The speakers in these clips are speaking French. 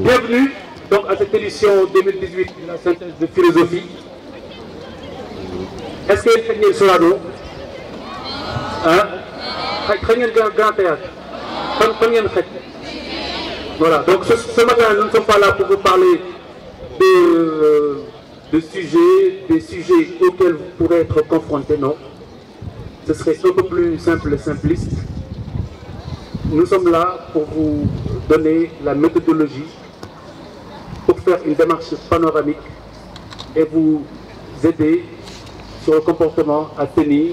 Bienvenue donc à cette édition 2018 de la synthèse de philosophie. Est-ce que vous avez sur la dos? Très bien, grand théâtre. Voilà, donc ce matin, nous ne sommes pas là pour vous parler des sujets auxquels vous pourrez être confrontés, non. Ce serait un peu plus simple et simpliste. Nous sommes là pour vous donner la méthodologie, pour faire une démarche panoramique et vous aider sur le comportement à tenir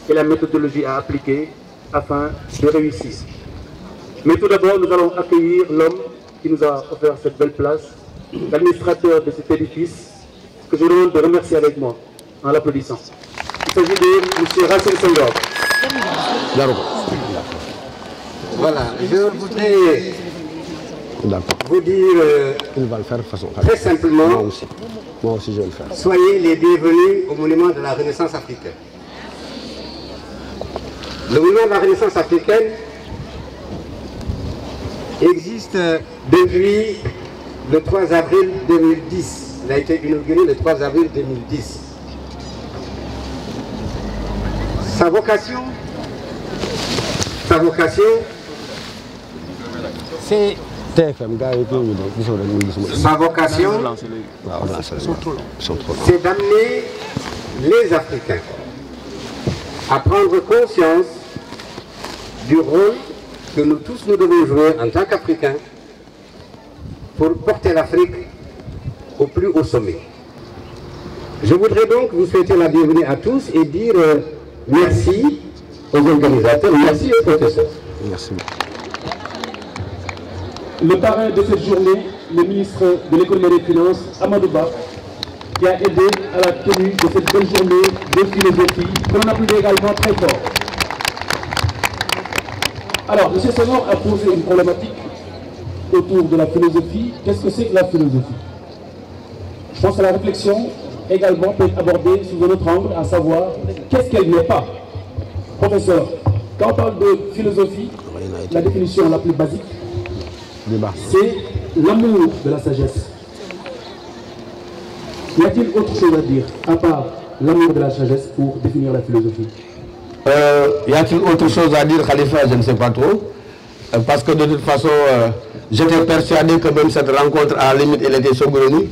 et la méthodologie à appliquer afin de réussir. Mais tout d'abord, nous allons accueillir l'homme qui nous a offert cette belle place, l'administrateur de cet édifice, que je vous demande de remercier avec moi en l'applaudissant. Il s'agit de M. Racine Senghor. Voilà, je voudrais vous dire très simplement, moi aussi je vais le faire. Soyez les bienvenus au monument de la Renaissance africaine. Le monument de la Renaissance africaine existe depuis le 3 avril 2010. Il a été inauguré le 3 avril 2010. Sa vocation, c'est c'est d'amener les Africains à prendre conscience du rôle que nous tous nous devons jouer en tant qu'Africains pour porter l'Afrique au plus haut sommet. Je voudrais donc vous souhaiter la bienvenue à tous et dire merci aux organisateurs, merci aux professeurs. Merci. Le parrain de cette journée, le ministre de l'économie et des finances, Amadou Ba, qui a aidé à la tenue de cette belle journée de philosophie, que l'on applaudit également très fort. Alors, M. Senghor a posé une problématique autour de la philosophie. Qu'est-ce que c'est que la philosophie? Je pense que la réflexion également peut être abordée sous un autre angle, à savoir qu'est-ce qu'elle n'est pas. Professeur, quand on parle de philosophie, la définition la plus basique, c'est l'amour de la sagesse. Y a-t-il autre chose à dire, à part l'amour de la sagesse, pour définir la philosophie? Y a-t-il autre chose à dire, Khalifa? Je ne sais pas trop. Parce que de toute façon, j'étais persuadé que même cette rencontre, à la limite, elle était saugrenue.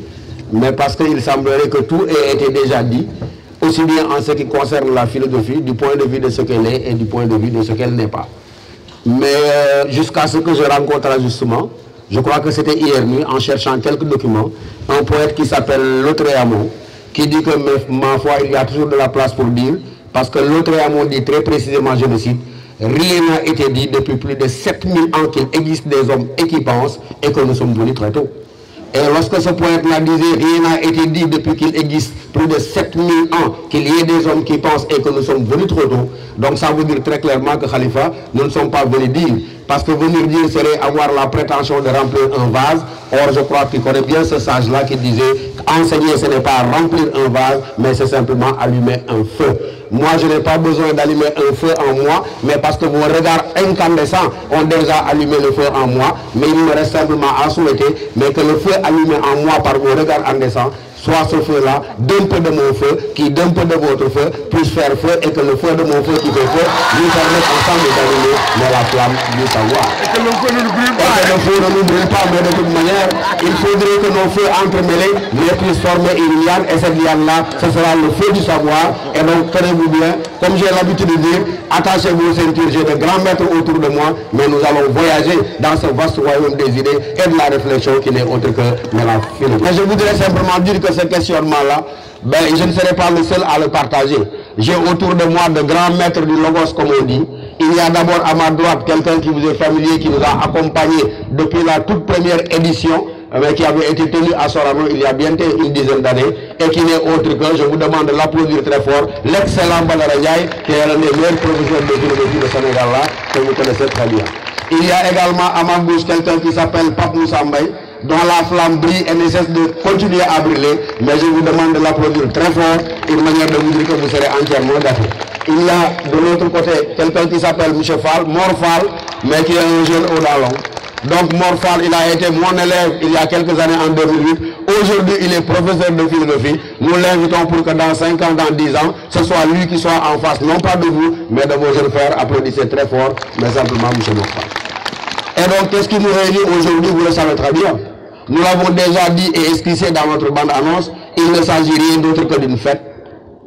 Mais parce qu'il semblerait que tout ait été déjà dit, aussi bien en ce qui concerne la philosophie, du point de vue de ce qu'elle est et du point de vue de ce qu'elle n'est pas. Mais jusqu'à ce que je rencontre justement, je crois que c'était hier nuit, en cherchant quelques documents, un poète qui s'appelle Lautréamont, qui dit que, ma foi, il y a toujours de la place pour dire, parce que Lautréamont dit très précisément, je le cite, rien n'a été dit depuis plus de 7000 ans qu'il existe des hommes et qui pensent, et que nous sommes venus très tôt. Et lorsque ce poète-là disait, rien n'a été dit depuis qu'il existe plus de 7000 ans qu'il y ait des hommes qui pensent et que nous sommes venus trop tôt, donc ça veut dire très clairement que Khalifa, nous ne sommes pas venus dire. Parce que venir dire serait avoir la prétention de remplir un vase. Or, je crois qu'il connaît bien ce sage-là qui disait, enseigner ce n'est pas remplir un vase, mais c'est simplement allumer un feu. Moi, je n'ai pas besoin d'allumer un feu en moi, mais parce que vos regards incandescents ont déjà allumé le feu en moi, mais il me reste simplement à souhaiter, mais que le feu allumé en moi par vos regards incandescents soit ce feu-là, d'un peu de mon feu, qui d'un peu de votre feu, puisse faire feu, et que le feu de mon feu qui fait feu, nous permette ensemble d'allumer la flamme du savoir. Et que le feu ne nous brûle pas. Et que le feu ne nous brûle pas, mais de toute manière, il faudrait que nos feux entremêlés les puissent former une liane, et cette liane-là, ce sera le feu du savoir. Et donc, tenez-vous bien, comme j'ai l'habitude de dire, attachez vos ceintures, j'ai de grands maîtres autour de moi, mais nous allons voyager dans ce vaste royaume des idées et de la réflexion qui n'est autre que la philosophie. Mais je voudrais simplement dire que ce questionnement-là, ben, je ne serai pas le seul à le partager. J'ai autour de moi de grands maîtres du logos, comme on dit. Il y a d'abord à ma droite quelqu'un qui vous est familier, qui nous a accompagnés depuis la toute première édition, mais qui avait été tenu à Sorano il y a bientôt une dizaine d'années, et qui n'est autre que, je vous demande de l'applaudir très fort, l'excellent Badara Ndiaye, qui est l'un des meilleurs professeurs de philosophie de Sénégal là, que vous connaissez très bien. Il y a également à ma gauche quelqu'un qui s'appelle Pape Moussa Mbaye, dont la flamme brille et ne cesse de continuer à brûler, mais je vous demande de l'applaudir très fort, une manière de vous dire que vous serez entièrement d'accord. Il y a de l'autre côté quelqu'un qui s'appelle M. Fall, Mor Fall, mais qui est un jeune au dalon, Donc Morphal, il a été mon élève il y a quelques années en 2008. Aujourd'hui, il est professeur de philosophie. Nous l'invitons pour que dans 5 ans, dans 10 ans, ce soit lui qui soit en face, non pas de vous, mais de vos jeunes frères. Applaudissez très fort, mais simplement M. Morphal. Et donc, qu'est-ce qui nous réunit aujourd'hui? Vous le savez très bien. Nous l'avons déjà dit et esquissé dans notre bande-annonce. Il ne s'agit rien d'autre que d'une fête.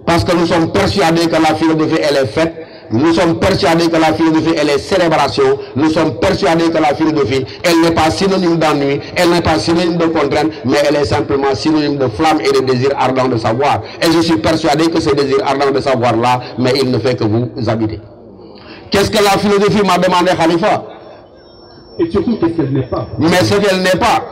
Parce que nous sommes persuadés que la philosophie, elle est faite. Nous sommes persuadés que la philosophie, elle est célébration. Nous sommes persuadés que la philosophie, elle n'est pas synonyme d'ennui, elle n'est pas synonyme de contrainte, mais elle est simplement synonyme de flamme et de désir ardent de savoir. Et je suis persuadé que ce désir ardent de savoir-là, mais il ne fait que vous habiter. Qu'est-ce que la philosophie m'a demandé, Khalifa? Et surtout, qu'est-ce qu'elle n'est pas? Mais ce qu'elle n'est pas,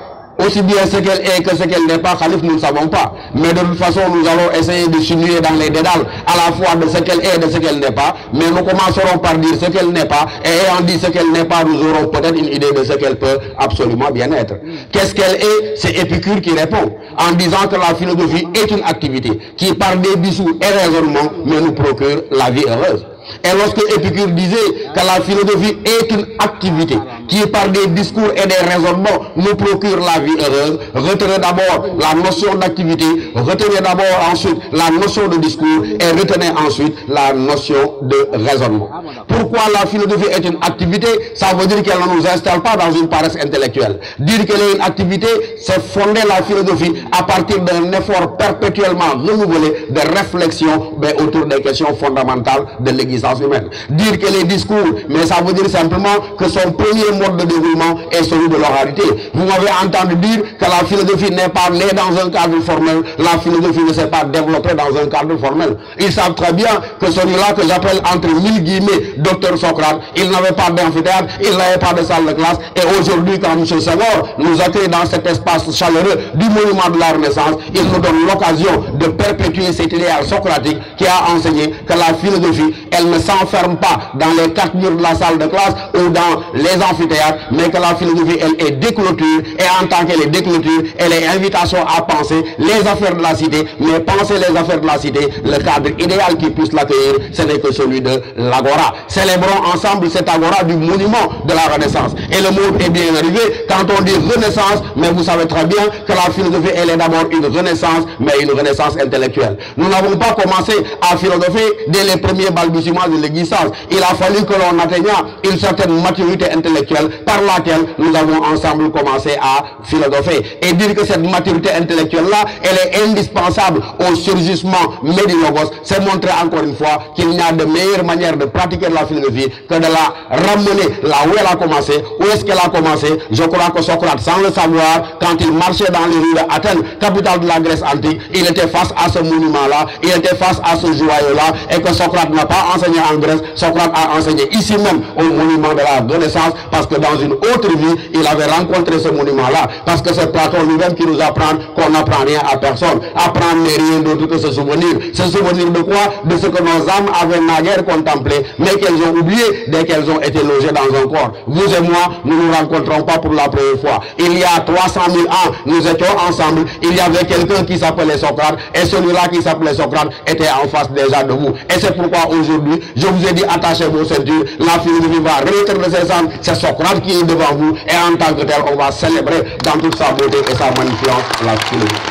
aussi bien ce qu'elle est que ce qu'elle n'est pas, Khalif, nous ne savons pas. Mais de toute façon, nous allons essayer de sinuer dans les dédales à la fois de ce qu'elle est et de ce qu'elle n'est pas. Mais nous commencerons par dire ce qu'elle n'est pas. Et ayant dit ce qu'elle n'est pas, nous aurons peut-être une idée de ce qu'elle peut absolument bien être. Qu'est-ce qu'elle est? C'est Épicure qui répond en disant que la philosophie est une activité qui, par des bisous et raisonnements, nous procure la vie heureuse. Et lorsque Épicure disait que la philosophie est une activité qui, par des discours et des raisonnements, nous procure la vie heureuse, retenez d'abord la notion d'activité, retenez d'abord ensuite la notion de discours et retenez ensuite la notion de raisonnement. Pourquoi la philosophie est une activité? Ça veut dire qu'elle ne nous installe pas dans une paresse intellectuelle. Dire qu'elle est une activité, c'est fonder la philosophie à partir d'un effort perpétuellement renouvelé de réflexion autour des questions fondamentales de l'existence humaine. Dire que les discours, mais ça veut dire simplement que son premier mode de déroulement est celui de l'oralité. Vous m'avez entendu dire que la philosophie n'est pas née dans un cadre formel, la philosophie ne s'est pas développée dans un cadre formel. Ils savent très bien que celui-là que j'appelle entre mille guillemets docteur Socrate, il n'avait pas d'amphithéâtre, il n'avait pas de salle de classe, et aujourd'hui quand M. Senghor nous accueille dans cet espace chaleureux du monument de la Renaissance, il nous donne l'occasion de perpétuer cet idéal socratique qui a enseigné que la philosophie, elle ne s'enferme pas dans les 4 murs de la salle de classe ou dans les amphithéâtres, mais que la philosophie, elle est déclôture, et en tant qu'elle est déclôture, elle est invitation à penser les affaires de la cité, mais penser les affaires de la cité, le cadre idéal qui puisse l'accueillir, ce n'est que celui de l'agora. Célébrons ensemble cet agora du monument de la Renaissance. Et le mot est bien arrivé quand on dit Renaissance, mais vous savez très bien que la philosophie, elle est d'abord une renaissance, mais une renaissance intellectuelle. Nous n'avons pas commencé à philosopher dès les premiers balbutiements de l'existence. Il a fallu que l'on atteigne une certaine maturité intellectuelle par laquelle nous avons ensemble commencé à philosopher. Et dire que cette maturité intellectuelle-là, elle est indispensable au surgissement médiogos, c'est montrer encore une fois qu'il n'y a de meilleure manière de pratiquer la philosophie que de la ramener là où elle a commencé. Où est-ce qu'elle a commencé? Je crois que Socrate, sans le savoir, quand il marchait dans les rues d'Athènes, capitale de la Grèce antique, il était face à ce monument-là, il était face à ce joyau-là, et que Socrate n'a pas enseigné en Grèce, Socrate a enseigné ici même au monument de la Renaissance, parce que dans une autre vie, il avait rencontré ce monument-là, parce que c'est Platon lui-même qui nous apprend qu'on n'apprend rien à personne. Apprendre n'est rien d'autre que se souvenir. Se souvenir de quoi? De ce que nos âmes avaient naguère contemplé, mais qu'elles ont oublié dès qu'elles ont été logées dans un corps. Vous et moi, nous ne nous rencontrons pas pour la première fois. Il y a 300 000 ans, nous étions ensemble, il y avait quelqu'un qui s'appelait Socrate, et celui-là qui s'appelait Socrate était en face déjà de vous. Et c'est pourquoi aujourd'hui, je vous ai dit, attachez vos ceintures, la philosophie va renaître de ses âmes, c'est Socrate qui est devant vous, et en tant que tel, on va célébrer dans toute sa beauté et sa magnificence la philosophie.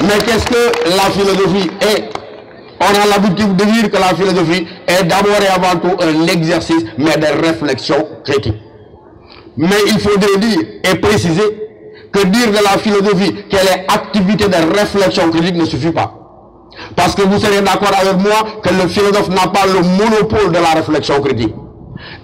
Mais qu'est-ce que la philosophie est? On a l'habitude de dire que la philosophie est d'abord et avant tout un exercice, mais de réflexion critique. Mais il faudrait dire et préciser que dire de la philosophie qu'elle est activité de réflexion critique ne suffit pas. Parce que vous serez d'accord avec moi que le philosophe n'a pas le monopole de la réflexion critique.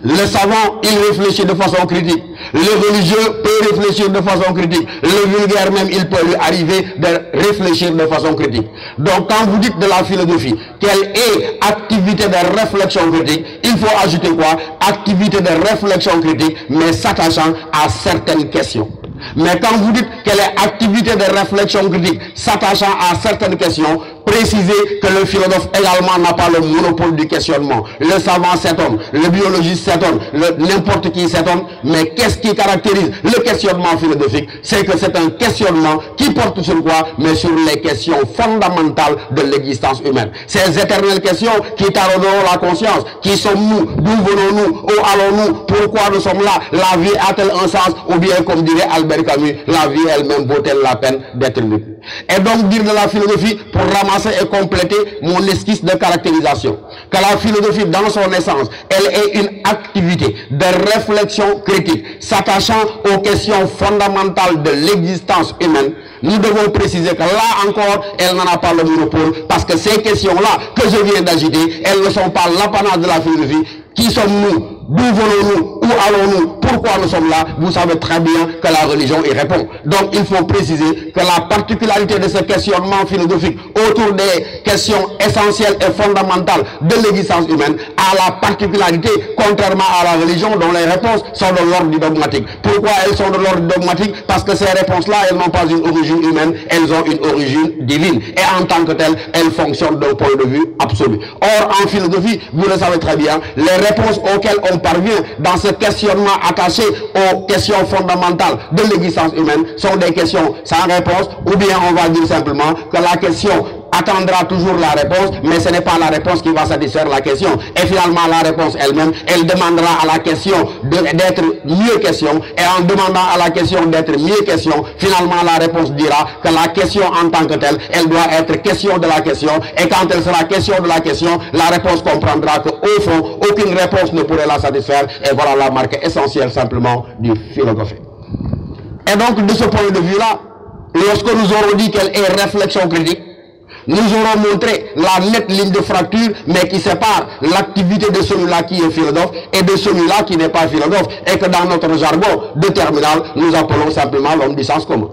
Le savant, il réfléchit de façon critique. Le religieux peut réfléchir de façon critique. Le vulgaire même, il peut lui arriver de réfléchir de façon critique. Donc quand vous dites de la philosophie qu'elle est activité de réflexion critique, il faut ajouter quoi? Activité de réflexion critique, mais s'attachant à certaines questions. Mais quand vous dites qu'elle est activité de réflexion critique, s'attachant à certaines questions, préciser que le philosophe également n'a pas le monopole du questionnement. Le savant s'étonne, le biologiste s'étonne, n'importe qui s'étonne, mais qu'est-ce qui caractérise le questionnement philosophique? C'est que c'est un questionnement qui porte sur quoi? Mais sur les questions fondamentales de l'existence humaine. Ces éternelles questions qui taraudent la conscience. Qui sommes-nous? D'où venons-nous? Où allons-nous? Pourquoi nous sommes là? La vie a-t-elle un sens? Ou bien, comme dirait Albert Camus, la vie elle-même vaut-elle la peine d'être vécue? Et donc dire de la philosophie, pour ramasser et compléter mon esquisse de caractérisation, que la philosophie dans son essence, elle est une activité de réflexion critique, s'attachant aux questions fondamentales de l'existence humaine. Nous devons préciser que là encore, elle n'en a pas le monopole, parce que ces questions-là que je viens d'agiter, elles ne sont pas l'apanage de la philosophie. Qui sommes-nous? D'où venons-nous? Où allons-nous? Pourquoi nous sommes là? Vous savez très bien que la religion y répond. Donc il faut préciser que la particularité de ce questionnement philosophique autour des questions essentielles et fondamentales de l'existence humaine a la particularité, contrairement à la religion, dont les réponses sont de l'ordre du dogmatique. Pourquoi elles sont de l'ordre du dogmatique? Parce que ces réponses-là, elles n'ont pas une origine humaine, elles ont une origine divine. Et en tant que telles, elles fonctionnent d'un point de vue absolu. Or, en philosophie, vous le savez très bien, les réponses auxquelles on parvient dans ce questionnement attaché aux questions fondamentales de l'existence humaine sont des questions sans réponse, ou bien on va dire simplement que la question attendra toujours la réponse, mais ce n'est pas la réponse qui va satisfaire la question. Et finalement, la réponse elle-même, elle demandera à la question d'être mieux question, et en demandant à la question d'être mieux question, finalement la réponse dira que la question en tant que telle, elle doit être question de la question, et quand elle sera question de la question, la réponse comprendra qu'au fond, aucune réponse ne pourrait la satisfaire, et voilà la marque essentielle simplement du philosophe. Et donc, de ce point de vue-là, lorsque nous aurons dit qu'elle est réflexion critique, nous aurons montré la nette ligne de fracture, mais qui sépare l'activité de celui-là qui est philosophe et de celui-là qui n'est pas philosophe, et que dans notre jargon de terminal, nous appelons simplement l'homme du sens commun.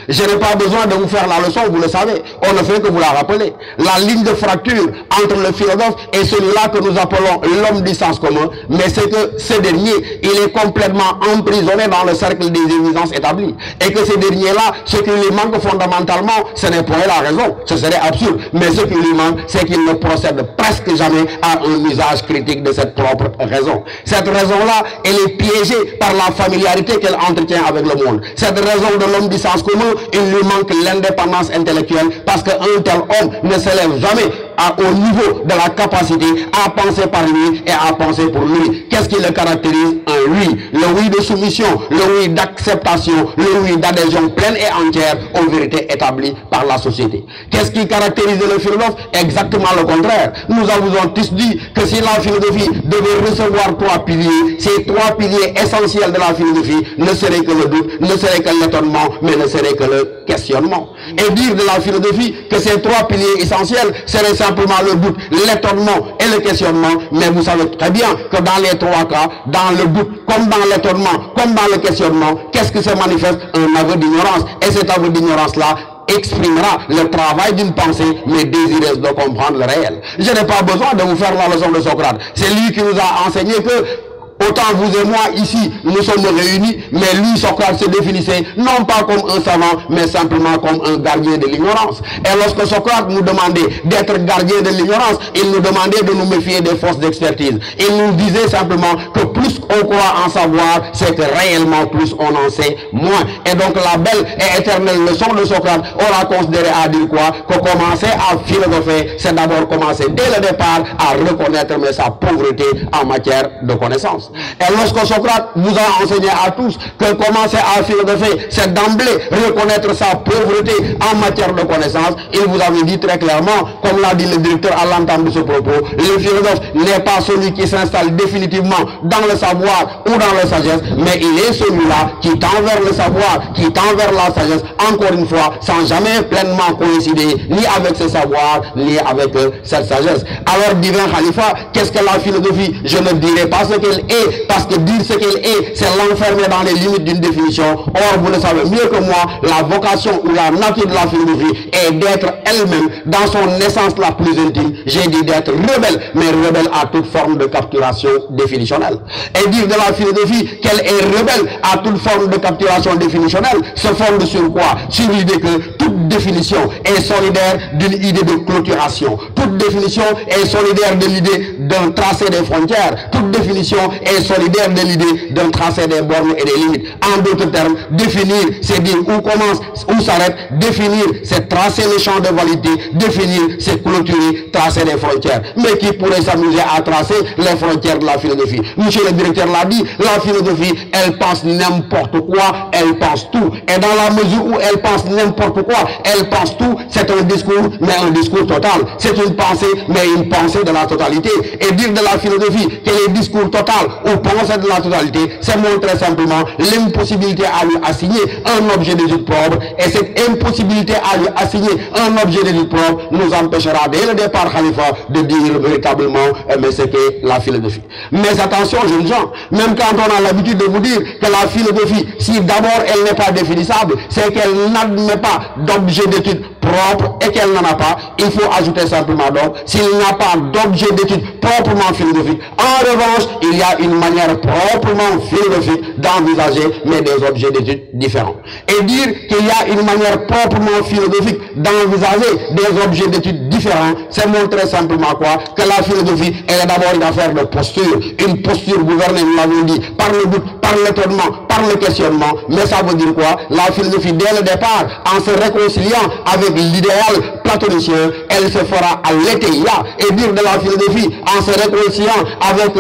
Je n'ai pas besoin de vous faire la leçon, vous le savez, on ne fait que vous la rappeler. La ligne de fracture entre le philosophe et celui-là que nous appelons l'homme du sens commun, mais c'est que ce dernier, il est complètement emprisonné dans le cercle des évidences établies. Et que ce dernier-là, ce qui lui manque fondamentalement, ce n'est pas la raison, ce serait absurde, mais ce qui lui manque, c'est qu'il ne procède presque jamais à un usage critique de cette propre raison. Cette raison-là, elle est piégée par la familiarité qu'elle entretient avec le monde. Cette raison de l'homme du sens commun, il lui manque l'indépendance intellectuelle, parce qu'un tel homme ne s'élève jamais au niveau de la capacité à penser par lui et à penser pour lui. Qu'est-ce qui le caractérise? Un oui. Le oui de soumission, le oui d'acceptation, le oui d'adhésion pleine et entière aux vérités établies par la société. Qu'est-ce qui caractérise le philosophe? Exactement le contraire. Nous avons tous dit que si la philosophie devait recevoir trois piliers, ces trois piliers essentiels de la philosophie ne seraient que le doute, ne seraient que l'étonnement, mais ne seraient que le questionnement. Et dire de la philosophie que ces trois piliers essentiels seraient simplement le doute, l'étonnement et le questionnement, mais vous savez très bien que dans les trois cas, dans le doute, comme dans l'étonnement, comme dans le questionnement, qu'est-ce que se manifeste? Un aveu d'ignorance. Et cet aveu d'ignorance-là exprimera le travail d'une pensée, mais désireuse de comprendre le réel. Je n'ai pas besoin de vous faire la leçon de Socrate. C'est lui qui nous a enseigné que autant vous et moi ici, nous sommes réunis, mais lui, Socrate, se définissait non pas comme un savant, mais simplement comme un gardien de l'ignorance. Et lorsque Socrate nous demandait d'être gardien de l'ignorance, il nous demandait de nous méfier des forces d'expertise. Il nous disait simplement que plus on croit en savoir, c'est que réellement plus on en sait moins. Et donc la belle et éternelle leçon de Socrate, on l'a considéré à dire quoi? Que commencer à philosopher, c'est d'abord commencer dès le départ à reconnaître sa pauvreté en matière de connaissance. Et lorsque Socrate vous a enseigné à tous que commencer à philosopher, c'est d'emblée reconnaître sa pauvreté en matière de connaissance, il vous avait dit très clairement, comme l'a dit le directeur à l'entame de ce propos, le philosophe n'est pas celui qui s'installe définitivement dans le savoir ou dans la sagesse, mais il est celui-là qui tend vers le savoir, qui tend vers la sagesse, encore une fois, sans jamais pleinement coïncider ni avec ce savoir, ni avec cette sagesse. Alors, divin Khalifa, qu'est-ce que la philosophie? Je ne dirai pas ce qu'elle est, est, parce que dire ce qu'elle est, c'est l'enfermer dans les limites d'une définition. Or, vous le savez mieux que moi, la vocation ou la nature de la philosophie est d'être elle-même, dans son essence la plus intime, j'ai dit d'être rebelle, mais rebelle à toute forme de capturation définitionnelle. Et dire de la philosophie qu'elle est rebelle à toute forme de capturation définitionnelle se fonde sur quoi? Sur l'idée que toute définition est solidaire d'une idée de clôturation. Toute définition est solidaire de l'idée d'un tracé des frontières. Toute définition est solidaire de l'idée d'un tracé des bornes et des limites. En d'autres termes, définir, c'est dire où commence, où s'arrête. Définir, c'est tracer le champ de validité. Définir, c'est clôturer, tracer des frontières. Mais qui pourrait s'amuser à tracer les frontières de la philosophie? Monsieur le directeur l'a dit, la philosophie, elle pense n'importe quoi, elle pense tout. Et dans la mesure où elle pense n'importe quoi, elle pense tout, c'est un discours, mais un discours total. C'est une pensée, mais une pensée de la totalité. Et dire de la philosophie qu'elle est discours total ou pensée de la totalité, c'est montrer simplement l'impossibilité à lui assigner un objet d'étude propre. Et cette impossibilité à lui assigner un objet d'étude propre nous empêchera dès le départ, Khalifa, de dire véritablement mais ce qu'est la philosophie. Mais attention, jeunes gens, même quand on a l'habitude de vous dire que la philosophie, si d'abord elle n'est pas définissable, c'est qu'elle n'admet pas d'objet d'étude propre et qu'elle n'en a pas, il faut ajouter simplement donc, s'il n'y a pas d'objet d'étude proprement philosophique, en revanche, il y a une manière proprement philosophique d'envisager, mais des objets d'étude différents. Et dire qu'il y a une manière proprement philosophique d'envisager des objets d'étude différents, c'est montrer simplement quoi? Que la philosophie, elle est d'abord une affaire de posture, une posture gouvernée, nous l'avons dit, par le doute, par l'étonnement, par le questionnement. Mais ça veut dire quoi? La philosophie, dès le départ, en se réconciliant avec l'idéal platonicien, elle se fera à l'éthéia. Et dire de la philosophie, en se réconciliant avec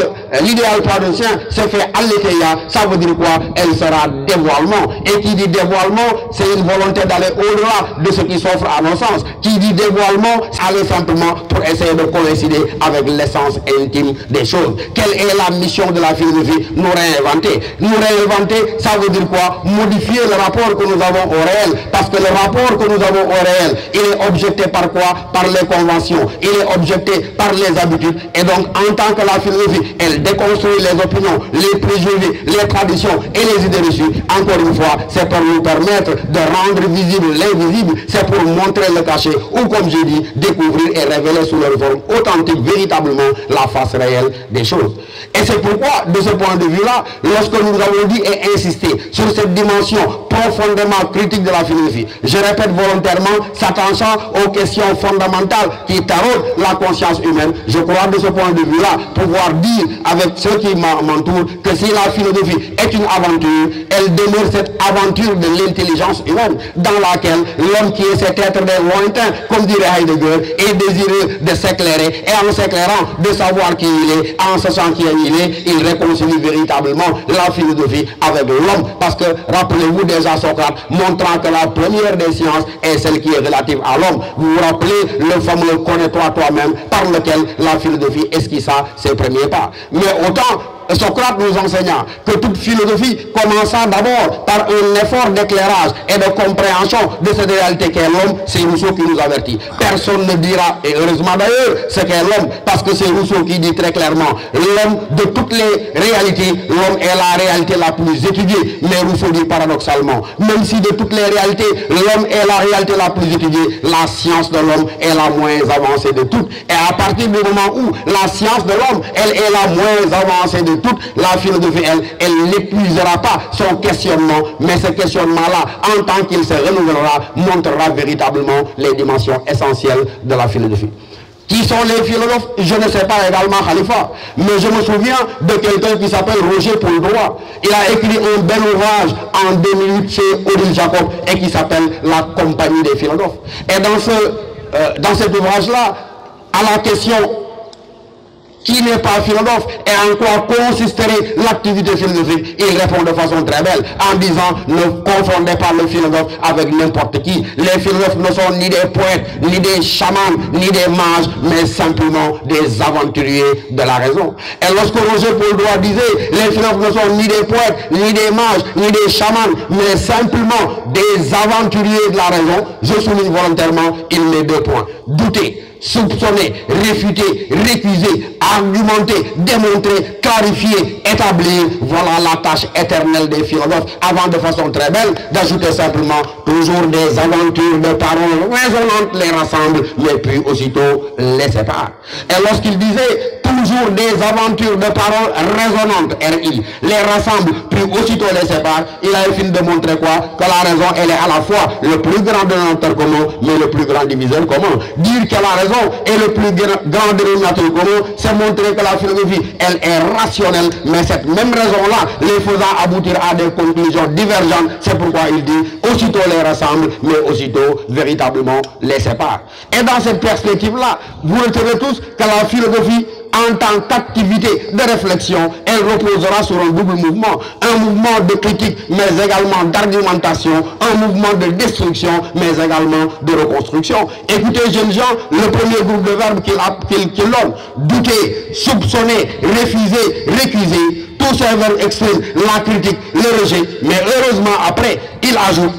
l'idéal platonicien, se fait à l'éthéia, ça veut dire quoi? Elle sera dévoilement. Et qui dit dévoilement, c'est une volonté d'aller au-delà de ce qui s'offre à nos sens. Qui dit dévoilement, aller simplement pour essayer de coïncider avec l'essence intime des choses. Quelle est la mission de la philosophie? Nous réinventer. Nous réinventer, ça veut dire quoi? Modifier le rapport que nous avons au réel. Parce que le rapport que nous avons au réel, il est objecté par quoi? Par les conventions. Il est objecté par les habitudes. Et donc, en tant que la philosophie, elle déconstruit les opinions, les préjugés, les traditions et les idées reçues. Encore une fois, c'est pour nous permettre de rendre visible l'invisible. C'est pour montrer le cachet ou, comme j'ai dit, découvrir et révéler sous leur forme authentique, véritablement, la face réelle des choses. Et c'est pourquoi, de ce point de vue-là, lorsque nous avons dit et insisté sur cette dimension profondément critique de la philosophie, je répète volontairement, s'attachant aux questions fondamentales qui taraudent la conscience humaine, je crois de ce point de vue-là pouvoir dire avec ceux qui m'entourent que si la philosophie est une aventure, elle demeure cette aventure de l'intelligence humaine dans laquelle l'homme qui est cet être des lointains, comme dirait Heidegger, est désireux de s'éclairer et en s'éclairant de savoir qui il est, en sachant qui il est, il réconcilie véritablement la philosophie avec l'homme. Parce que rappelez-vous déjà Socrate montrant que la première des sciences est celle qui est relative à l'homme. Vous vous rappelez le fameux connais-toi toi-même par lequel la philosophie esquissa ses premiers pas. Mais autant Socrate nous enseignant que toute philosophie commença d'abord par un effort d'éclairage et de compréhension de cette réalité qu'est l'homme, c'est Rousseau qui nous avertit. Personne ne dira, et heureusement d'ailleurs, ce qu'est l'homme, parce que c'est Rousseau qui dit très clairement, l'homme de toutes les réalités, l'homme est la réalité la plus étudiée. Mais Rousseau dit paradoxalement, même si de toutes les réalités, l'homme est la réalité la plus étudiée, la science de l'homme est la moins avancée de toutes. Et à partir du moment où la science de l'homme, elle est la moins avancée de toute, la philosophie, elle n'épuisera pas son questionnement, mais ce questionnement-là, en tant qu'il se renouvellera, montrera véritablement les dimensions essentielles de la philosophie. Qui sont les philosophes? Je ne sais pas également, Khalifa, mais je me souviens de quelqu'un qui s'appelle Roger Poldroit. Il a écrit un bel ouvrage en 2008 chez Odile Jacob et qui s'appelle La Compagnie des philosophes. Et dans cet ouvrage-là, à la question qui n'est pas philosophe et en quoi consisterait l'activité philosophique, il répond de façon très belle en disant ne confondez pas le philosophe avec n'importe qui. Les philosophes ne sont ni des poètes, ni des chamans, ni des mages, mais simplement des aventuriers de la raison. Et lorsque Roger Poldroit disait les philosophes ne sont ni des poètes, ni des mages, ni des chamans, mais simplement des aventuriers de la raison, je souligne volontairement, il met deux points. Douter. soupçonner, réfuter, récuser, argumenter, démontrer, clarifier, établir. Voilà la tâche éternelle des philosophes. Avant, de façon très belle, d'ajouter simplement toujours des aventures de paroles résonantes les rassemblent, mais puis aussitôt les séparent. Et lorsqu'il disait toujours des aventures de paroles résonantes, RI, les rassemble, puis aussitôt les sépare, il a fini de montrer quoi? Que la raison, elle est à la fois le plus grand dénominateur commun, mais le plus grand diviseur commun. Dire que la raison est le plus grand dénominateur commun, c'est montrer que la philosophie, elle est rationnelle, mais cette même raison-là, les faisant aboutir à des conclusions divergentes, c'est pourquoi il dit aussitôt les rassemble, mais aussitôt véritablement les sépare. Et dans cette perspective-là, vous retenez tous que la philosophie, en tant qu'activité de réflexion, elle reposera sur un double mouvement. Un mouvement de critique, mais également d'argumentation. Un mouvement de destruction, mais également de reconstruction. Écoutez, jeunes gens, le premier groupe de verbes qu'il donne: douter, soupçonner, refuser, récuser. Tous ces verbes expriment la critique, le rejet. Mais heureusement, après, il ajoute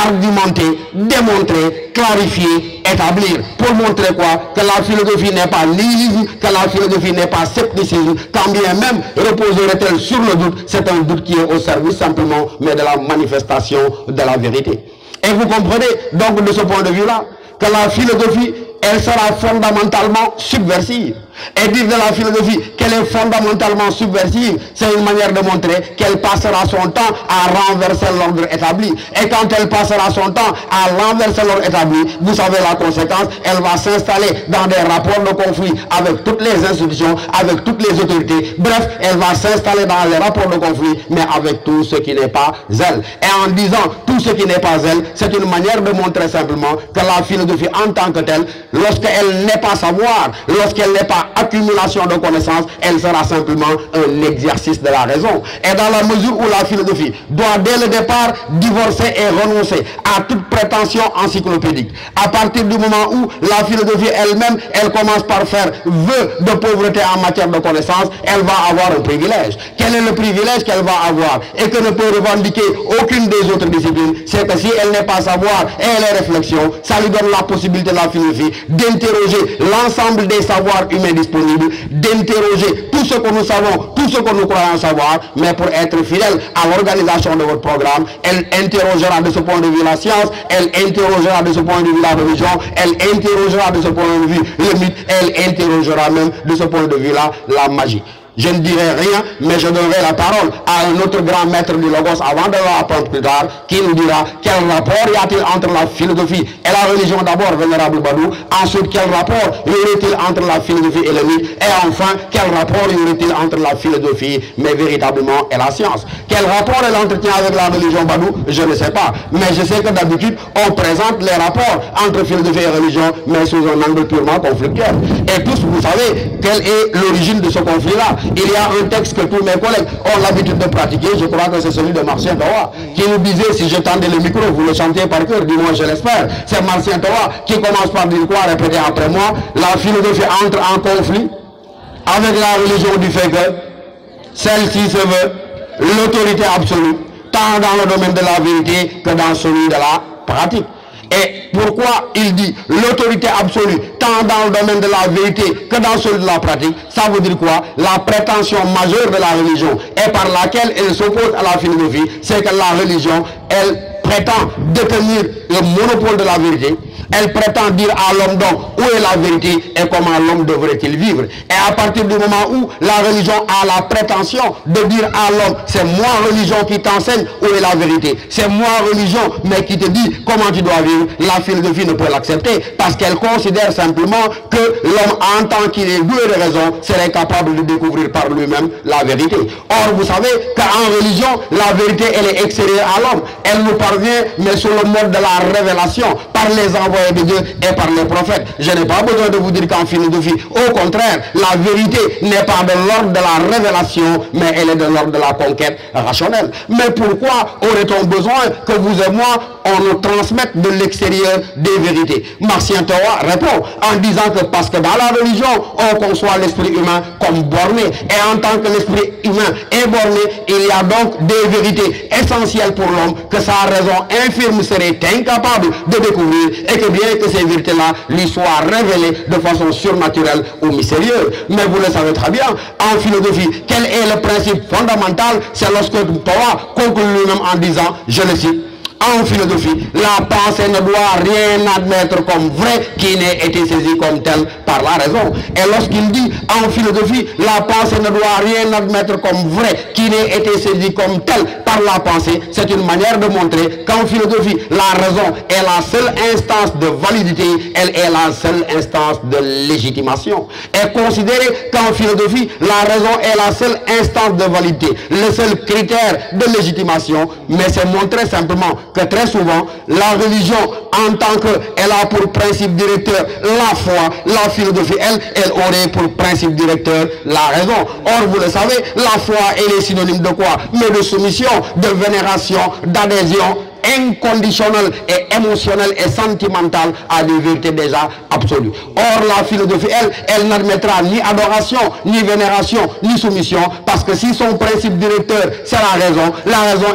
argumenter, démontrer, clarifier, établir, pour montrer quoi? Que la philosophie n'est pas nihilisme, que la philosophie n'est pas scepticisme, quand bien même reposerait-elle sur le doute, c'est un doute qui est au service simplement, mais de la manifestation de la vérité. Et vous comprenez donc de ce point de vue-là, que la philosophie, elle sera fondamentalement subversive. Et dire de la philosophie qu'elle est fondamentalement subversive, c'est une manière de montrer qu'elle passera son temps à renverser l'ordre établi. Et quand elle passera son temps à renverser l'ordre établi, vous savez la conséquence, elle va s'installer dans des rapports de conflit avec toutes les institutions, avec toutes les autorités. Bref, elle va s'installer dans les rapports de conflit, mais avec tout ce qui n'est pas elle. Et en disant tout ce qui n'est pas elle, c'est une manière de montrer simplement que la philosophie en tant que telle, lorsqu'elle n'est pas savoir, lorsqu'elle n'est pas accumulation de connaissances, elle sera simplement un exercice de la raison. Et dans la mesure où la philosophie doit dès le départ divorcer et renoncer à toute prétention encyclopédique, à partir du moment où la philosophie elle-même, elle commence par faire vœu de pauvreté en matière de connaissances, elle va avoir un privilège. Quel est le privilège qu'elle va avoir et que ne peut revendiquer aucune des autres disciplines? C'est que si elle n'est pas savoir et les réflexions, ça lui donne la possibilité, la philosophie, d'interroger l'ensemble des savoirs humains disponibles, d'interroger tout ce que nous savons, tout ce que nous croyons savoir, mais pour être fidèle à l'organisation de votre programme, elle interrogera de ce point de vue la science, elle interrogera de ce point de vue la religion, elle interrogera de ce point de vue le mythe, elle interrogera même de ce point de vue là la magie. Je ne dirai rien, mais je donnerai la parole à un autre grand maître du Logos avant de l'apprendre plus tard, qui nous dira quel rapport y a-t-il entre la philosophie et la religion d'abord, vénérable Badou, ensuite quel rapport y aurait-il entre la philosophie et le mythe, et enfin quel rapport y aurait-il entre la philosophie, mais véritablement, et la science. Quel rapport elle entretient avec la religion Badou, je ne sais pas, mais je sais que d'habitude, on présente les rapports entre philosophie et religion, mais sous un angle purement conflictuel. Et tous, vous savez, quelle est l'origine de ce conflit-là? Il y a un texte que tous mes collègues ont l'habitude de pratiquer, je crois que c'est celui de Martien Towa, qui nous disait, si je tendais le micro, vous le chantiez par cœur, du moins je l'espère, c'est Martien Towa qui commence par dire quoi, répétez après moi, la philosophie entre en conflit avec la religion du fait que celle-ci se veut l'autorité absolue, tant dans le domaine de la vérité que dans celui de la pratique. Et pourquoi il dit l'autorité absolue, tant dans le domaine de la vérité que dans celui de la pratique? Ça veut dire quoi? La prétention majeure de la religion et par laquelle elle s'oppose à la philosophie, c'est que la religion, elle prétend détenir le monopole de la vérité. Elle prétend dire à l'homme donc où est la vérité et comment l'homme devrait-il vivre. Et à partir du moment où la religion a la prétention de dire à l'homme, c'est moi religion qui t'enseigne où est la vérité, c'est moi religion mais qui te dit comment tu dois vivre, la philosophie ne peut l'accepter parce qu'elle considère simplement que l'homme en tant qu'il est doué de raison serait capable de découvrir par lui-même la vérité. Or vous savez qu'en religion la vérité elle est extérieure à l'homme, elle nous parvient mais sur le mode de la révélation par les envois de Dieu et par les prophètes. Je n'ai pas besoin de vous dire qu'en philosophie, au contraire, la vérité n'est pas de l'ordre de la révélation, mais elle est de l'ordre de la conquête rationnelle. Mais pourquoi aurait-on besoin que vous et moi, on nous transmette de l'extérieur des vérités? Martien Towa répond en disant que parce que dans la religion, on conçoit l'esprit humain comme borné. Et en tant que l'esprit humain est borné, il y a donc des vérités essentielles pour l'homme que sa raison infirme serait incapable de découvrir. venir et que bien que ces vérités-là lui soient révélées de façon surnaturelle ou mystérieuse. Mais vous le savez très bien, en philosophie, quel est le principe fondamental? C'est lorsque Torah conclut lui-même en disant, je le cite, en philosophie, la pensée ne doit rien admettre comme vrai qui n'ait été saisi comme tel par la raison. Et lorsqu'il dit en philosophie, la pensée ne doit rien admettre comme vrai qui n'ait été saisi comme tel par la pensée, c'est une manière de montrer qu'en philosophie, la raison est la seule instance de validité, elle est la seule instance de légitimation. Et considérer qu'en philosophie, la raison est la seule instance de validité, le seul critère de légitimation, mais c'est montrer simplement que très souvent, la religion, en tant qu'elle a pour principe directeur la foi, la philosophie, elle aurait pour principe directeur la raison. Or, vous le savez, la foi, elle est synonyme de quoi? Mais de soumission, de vénération, d'adhésion inconditionnelle et émotionnelle et sentimentale à des vérités déjà absolues. Or, la philosophie, elle n'admettra ni adoration, ni vénération, ni soumission, parce que si son principe directeur, c'est la raison,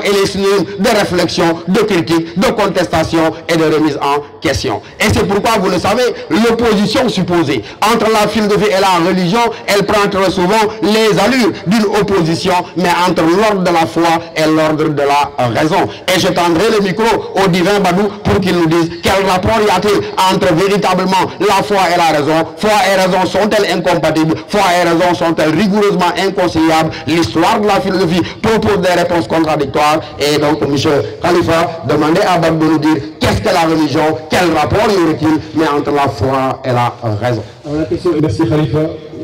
elle est synonyme de réflexion, de critique, de contestation et de remise en question. Et c'est pourquoi, vous le savez, l'opposition supposée entre la philosophie et la religion, elle prend très souvent les allures d'une opposition, mais entre l'ordre de la foi et l'ordre de la raison. Et je tendrai le micro au divin Badou pour qu'il nous dise quel rapport y a-t-il entre véritablement la foi et la raison. Foi et raison sont-elles incompatibles? Foi et raison sont-elles rigoureusement inconciliables? L'histoire de la philosophie propose des réponses contradictoires. Et donc, M. Khalifa, demandez à Badou de nous dire qu'est-ce que la religion, quel rapport y aurait-il, mais entre la foi et la raison. Alors la question, merci Khalifa,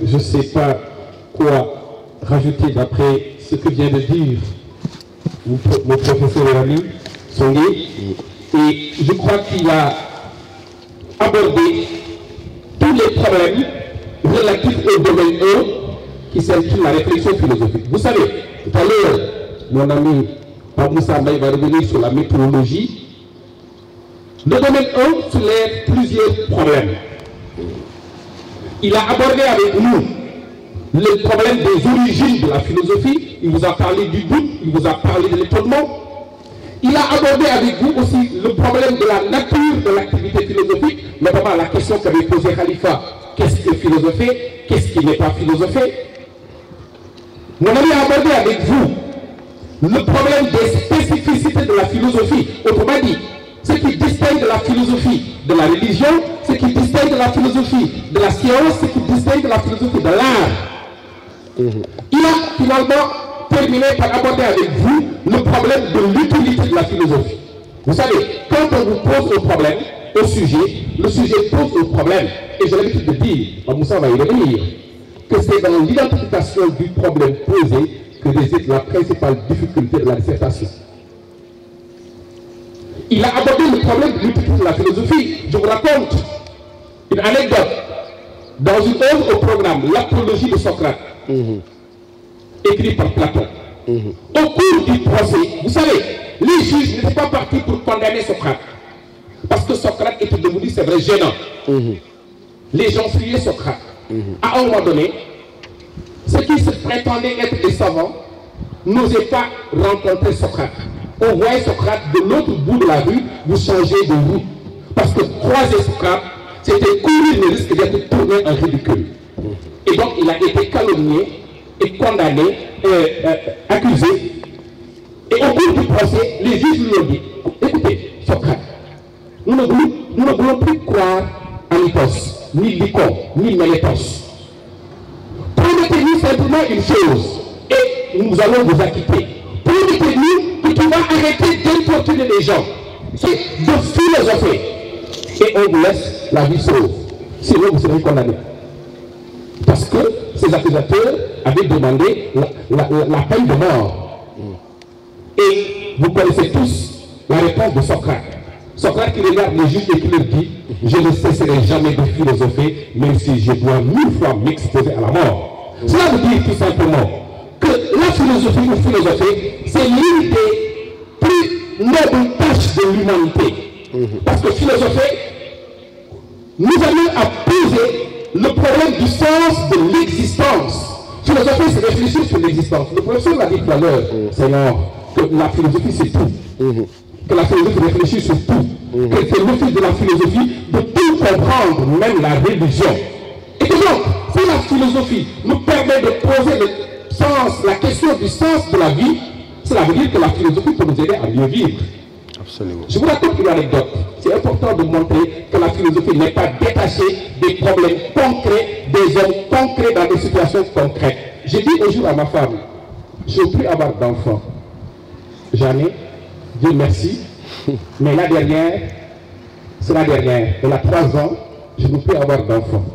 je ne sais pas quoi rajouter d'après ce que vient de dire mon professeur et ami Songué, et je crois qu'il a abordé tous les problèmes relatifs au domaine 1 qui s'intitule la réflexion philosophique. Vous savez, tout à l'heure, mon ami Pamoussa Mbaye va revenir sur la méthodologie. Le domaine 1 soulève plusieurs problèmes. Il a abordé avec nous le problème des origines de la philosophie. Il vous a parlé du doute, il vous a parlé de l'étonnement. Il a abordé avec vous aussi le problème de la nature de l'activité philosophique, notamment la question qu'avait posée Khalifa. Qu'est-ce que philosopher? Qu'est-ce qui n'est pas philosopher? Mon ami a abordé avec vous le problème des spécificités de la philosophie. Autrement dit, ce qui distingue la philosophie de la religion, ce qui distingue la philosophie de la science, ce qui distingue la philosophie de l'art. Il a finalement terminé par aborder avec vous le problème de l'utilité de la philosophie. Vous savez, quand on vous pose un problème au sujet, le sujet pose un problème. Et j'ai l'habitude de dire, Moussa va y revenir, que c'est dans l'identification du problème posé que réside la principale difficulté de la dissertation. Il a abordé le problème de l'utilité de la philosophie. Je vous raconte une anecdote. Dans une œuvre au programme, l'apologie de Socrate, écrit par Platon. Au cours du procès, vous savez, les juges n'étaient pas partis pour condamner Socrate. Parce que Socrate était devenu, c'est vrai, gênant. Les gens fuyaient Socrate. À un moment donné, ceux qui se prétendaient être des savants n'osaient pas rencontrer Socrate. On voyait Socrate de l'autre bout de la rue, vous changez de route. Parce que croiser Socrate, c'était courir le risque d'être tourné en ridicule. Et donc il a été calomnié et condamné, accusé. Et au cours du procès, les juges lui ont dit, écoutez, Socrate, nous ne voulons plus croire à Lycos, ni Lycon, ni Mélétos. Promettez-nous simplement une chose, et nous allons vous acquitter. Promettez-nous que tu vas arrêter d'importuner les gens. C'est de philosopher. Et on vous laisse la vie sauve. Sinon, vous serez condamné. Parce que ces accusateurs avaient demandé la peine de mort. Et vous connaissez tous la réponse de Socrate. Socrate qui regarde les juges et qui leur dit, je ne cesserai jamais de philosopher, même si je dois 1000 fois m'exposer à la mort. Cela veut dire tout simplement que la philosophie ou philosopher, c'est l'une des plus nobles tâches de l'humanité. Parce que philosopher nous amène à poser le problème du sens de l'existence. Philosopher, c'est réfléchir sur l'existence. Le professeur l'a dit tout à l'heure, Seigneur, que la philosophie, c'est tout. que la philosophie réfléchit sur tout, que c'est l'office de la philosophie de tout comprendre, même la religion. Et que donc, si la philosophie nous permet de poser le sens, la question du sens de la vie, cela veut dire que la philosophie peut nous aider à mieux vivre. Absolument. Je vous raconte une anecdote. C'est important de montrer que la philosophie n'est pas détachée des problèmes concrets, des hommes concrets dans des situations concrètes. J'ai dit un jour à ma femme, je ne veux plus avoir d'enfants. J'en ai, Dieu merci, mais la dernière, c'est la dernière. Elle a 3 ans, je ne veux plus avoir d'enfants.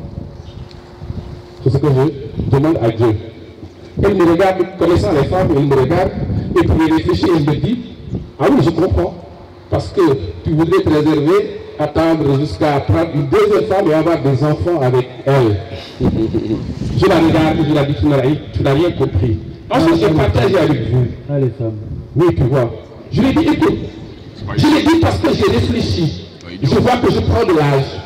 C'est ce que je demande à Dieu. Elle me regarde, connaissant les femmes, elle me regarde, et puis elle réfléchit, elle me dit, ah oui, je comprends. Parce que tu voudrais te réserver, attendre jusqu'à prendre une deuxième femme et avoir des enfants avec elle. Je la regarde, je la dis, tu n'as rien compris. Ensuite, j'ai partagé avec vous. Ah, les femmes. Oui, tu vois. Je lui ai dit, écoute, je l'ai dit parce que j'ai réfléchi. Je vois que je prends de l'âge.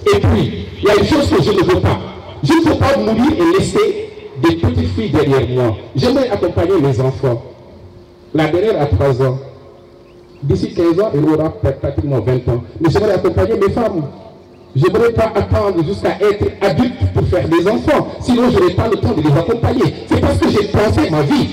Et puis, il y a une chose que je ne veux pas. Je ne veux pas mourir et laisser des petites filles derrière moi. J'aimerais accompagner mes enfants. La dernière a 3 ans. D'ici 15 ans, elle aura pratiquement 20 ans. Mais j'aimerais accompagner mes femmes. Je n'aimerais pas attendre jusqu'à être adulte pour faire des enfants. Sinon, je n'aurai pas le temps de les accompagner. C'est parce que j'ai pensé ma vie.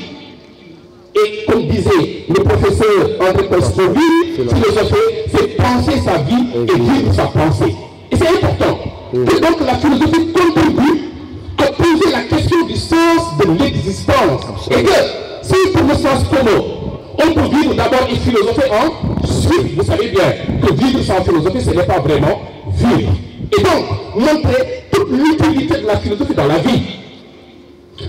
Et comme disait le professeur André Kostoville, philosopher, c'est penser sa vie et vivre sa pensée. Et c'est important. Et donc la philosophie contribue à poser la question du sens de l'existence. Et que si pour le sens commun, on peut vivre d'abord et philosopher ensuite, vous savez bien que vivre sans philosophie, ce n'est pas vraiment vivre. Et donc, montrer toute l'utilité de la philosophie dans la vie.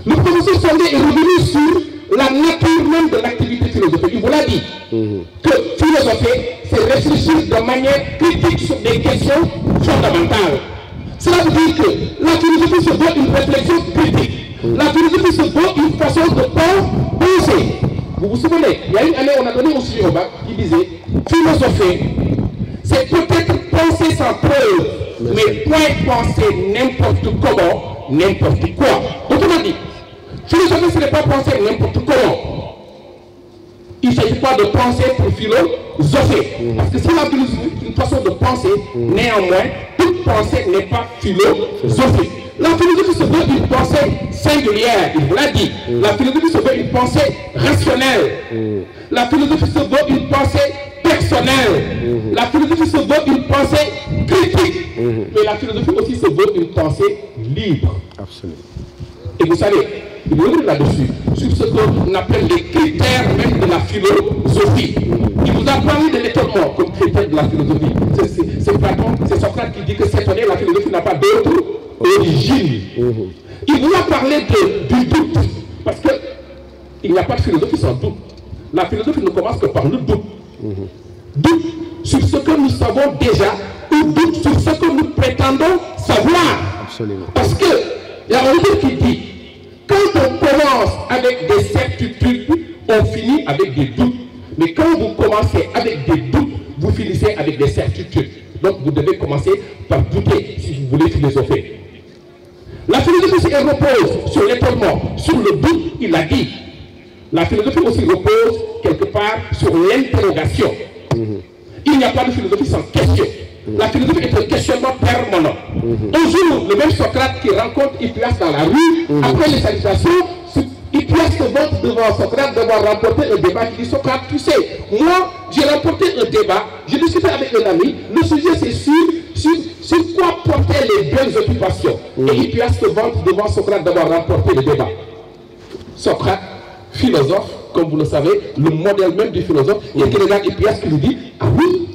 Le professeur Sondé est revenu sur la nature même de l'activité philosophique. Il vous l'a dit, que philosopher, c'est réfléchir de manière critique sur des questions fondamentales. Cela veut dire que la philosophie se veut une réflexion critique. La philosophie se veut une façon de penser. Vous vous souvenez, il y a une année, on a donné au sujet au bac qui disait philosopher, c'est peut-être penser sans preuve, mais point penser n'importe comment, n'importe quoi. Autrement dit, philosopher, ce n'est pas penser n'importe comment. Il ne s'agit pas de penser pour philosopher. Parce que si la philosophie est une façon de penser, néanmoins, toute pensée n'est pas philosophique. La philosophie se veut une pensée singulière, il vous l'a dit. La philosophie se veut une pensée rationnelle. La philosophie se veut une pensée personnelle. La philosophie se veut une pensée critique. Mais la philosophie aussi se veut une pensée libre. Absolument. Et vous savez, il reviendra là-dessus, sur ce qu'on appelle les critères même de la philosophie. Il vous a parlé de l'étonnement comme critère de la philosophie. C'est Platon, c'est Socrate qui dit que s'étonner, la philosophie n'a pas d'autre origine. Il vous a parlé du doute, parce qu'il n'y a pas de philosophie sans doute. La philosophie ne commence que par le doute. Doute sur ce que nous savons déjà, ou doute sur ce que nous prétendons savoir. Absolument. Parce que, il y a un livre qui dit, quand on commence avec des certitudes, on finit avec des doutes. Mais quand vous commencez avec des doutes, vous finissez avec des certitudes. Donc vous devez commencer par douter si vous voulez philosopher. La philosophie elle repose sur l'étonnement, sur le doute, il l'a dit. La philosophie aussi repose quelque part sur l'interrogation. Il n'y a pas de philosophie sans question. La philosophie est un questionnement permanent. Un jour, le même Socrate qui rencontre Hippias dans la rue, après les salutations, Hippias se vante devant Socrate d'avoir remporté un débat. Il dit, Socrate, tu sais, moi, j'ai remporté un débat, j'ai discuté avec un ami, le sujet c'est sur quoi porter les belles occupations. Et Hippias se vante devant Socrate d'avoir remporté le débat. Socrate, philosophe, comme vous le savez, le modèle même du philosophe, et qui regarde Hippias qui lui dit, ah oui,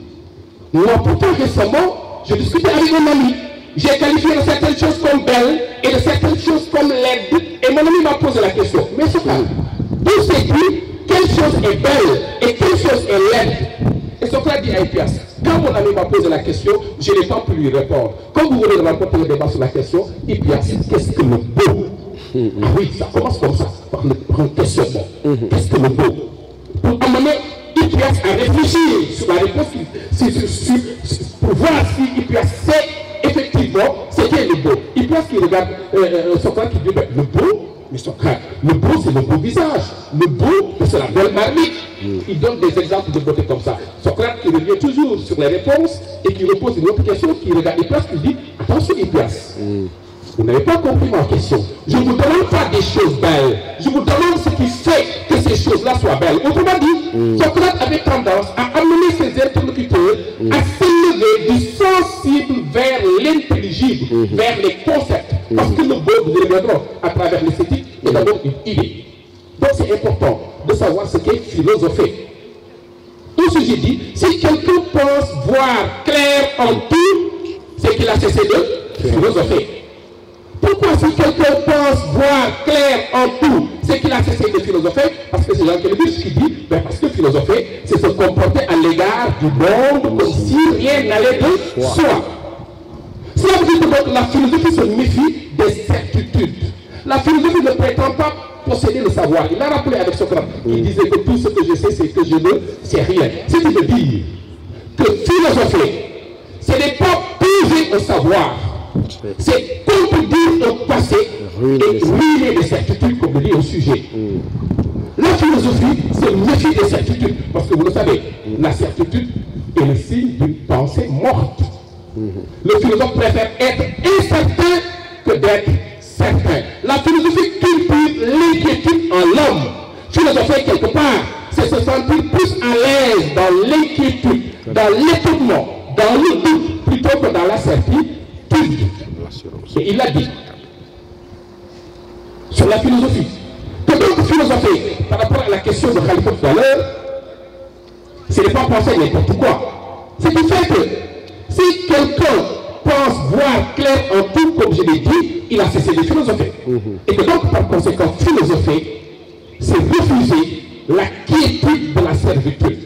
moi pourtant récemment, je discutais avec un ami, j'ai qualifié de certaines choses comme belles et de certaines choses comme laides, et mon ami m'a posé la question, mais Socrate, d'où sais-tu quelle chose est belle et quelle chose est laide? Et Socrate dit à Hippias, quand mon ami m'a posé la question, je n'ai pas pu lui répondre. Comme vous voulez remporter le débat sur la question, Hippias, qu'est-ce que le beau? Ah oui, ça commence comme ça, par un questionnement. Qu'est-ce que le beau? Pour amener Hippias à réfléchir sur la réponse, pour voir si Hippias sait effectivement ce qu'est le beau. Hippias qui regarde Socrate qui dit, ben, le beau, mais Socrate, le beau c'est le beau visage, le beau c'est la belle marmite. Il donne des exemples de beauté comme ça. qui revient toujours sur les réponses et qui repose une autre question, qui regarde Hippias, qui dit attention Hippias, vous n'avez pas compris ma question. Je ne vous demande pas des choses belles, je vous demande ce qui fait que ces choses-là soient belles. Autrement dit, Socrate avait tendance à amener ses interlocuteurs à s'élever du sensible vers l'intelligible, vers les concepts. Parce que le beau, vous reviendrons à travers l'esthétique, est d'abord une idée. Donc c'est important de savoir ce qu'est philosopher. Tout ce que j'ai dit, si quelqu'un pense voir clair en tout, c'est qu'il a cessé de philosopher. Pourquoi si quelqu'un pense voir clair en tout, c'est qu'il a cessé de philosopher? Parce que c'est Jean Kelvich qui dit, ben parce que philosopher, c'est se comporter à l'égard du monde comme si rien n'allait de soi. Cela veut dire que donc la philosophie se méfie des certitudes. La philosophie ne prétend pas posséder le savoir. Il l'a rappelé avec Socrate. Il disait que tout ce que je sais, c'est que je ne sais rien. C'est de dire que philosopher, ce n'est pas puiser au savoir. C'est contredire au passé et ruiner des certitudes, comme le dit au sujet. La philosophie se méfie des certitudes. Parce que vous le savez, la certitude est le signe d'une pensée morte. Le philosophe préfère être incertain que d'être certain. La philosophie cultive l'inquiétude en l'homme. Philosopher quelque part, c'est se sentir plus à l'aise dans l'inquiétude, dans l'étonnement, dans le doute, plutôt que dans la certitude. Et il l'a dit sur la philosophie. Que donc philosopher par rapport à la question de Khalifa tout à l'heure, ce n'est pas penser n'importe quoi. C'est du fait que si quelqu'un pense voir clair en tout, comme je l'ai dit, il a cessé de philosopher. Et que donc, par conséquent, philosopher, c'est refuser la quiétude de la servitude.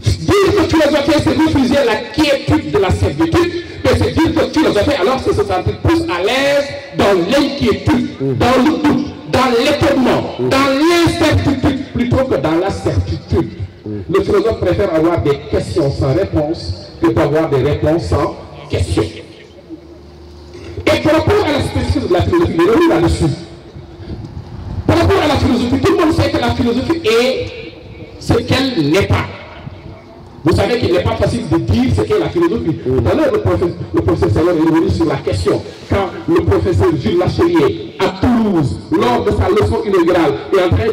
Dire que philosopher, c'est refuser la quiétude de la servitude, mais c'est dire que philosopher, alors, c'est se sentir plus à l'aise dans l'inquiétude, dans le doute, dans l'étonnement, dans l'incertitude, plutôt que dans la certitude. Le philosophe préfère avoir des questions sans réponse que d'avoir des réponses sans questions. Et par rapport à la spécificité de la philosophie, il est revenu là-dessus. Par rapport à la philosophie, tout le monde sait que la philosophie est ce qu'elle n'est pas. Vous savez qu'il n'est pas facile de dire ce qu'est la philosophie. Tout à l'heure, le professeur Salon est revenu sur la question. Quand le professeur Jules Lachelier, à Toulouse, lors de sa leçon inaugurale, est en train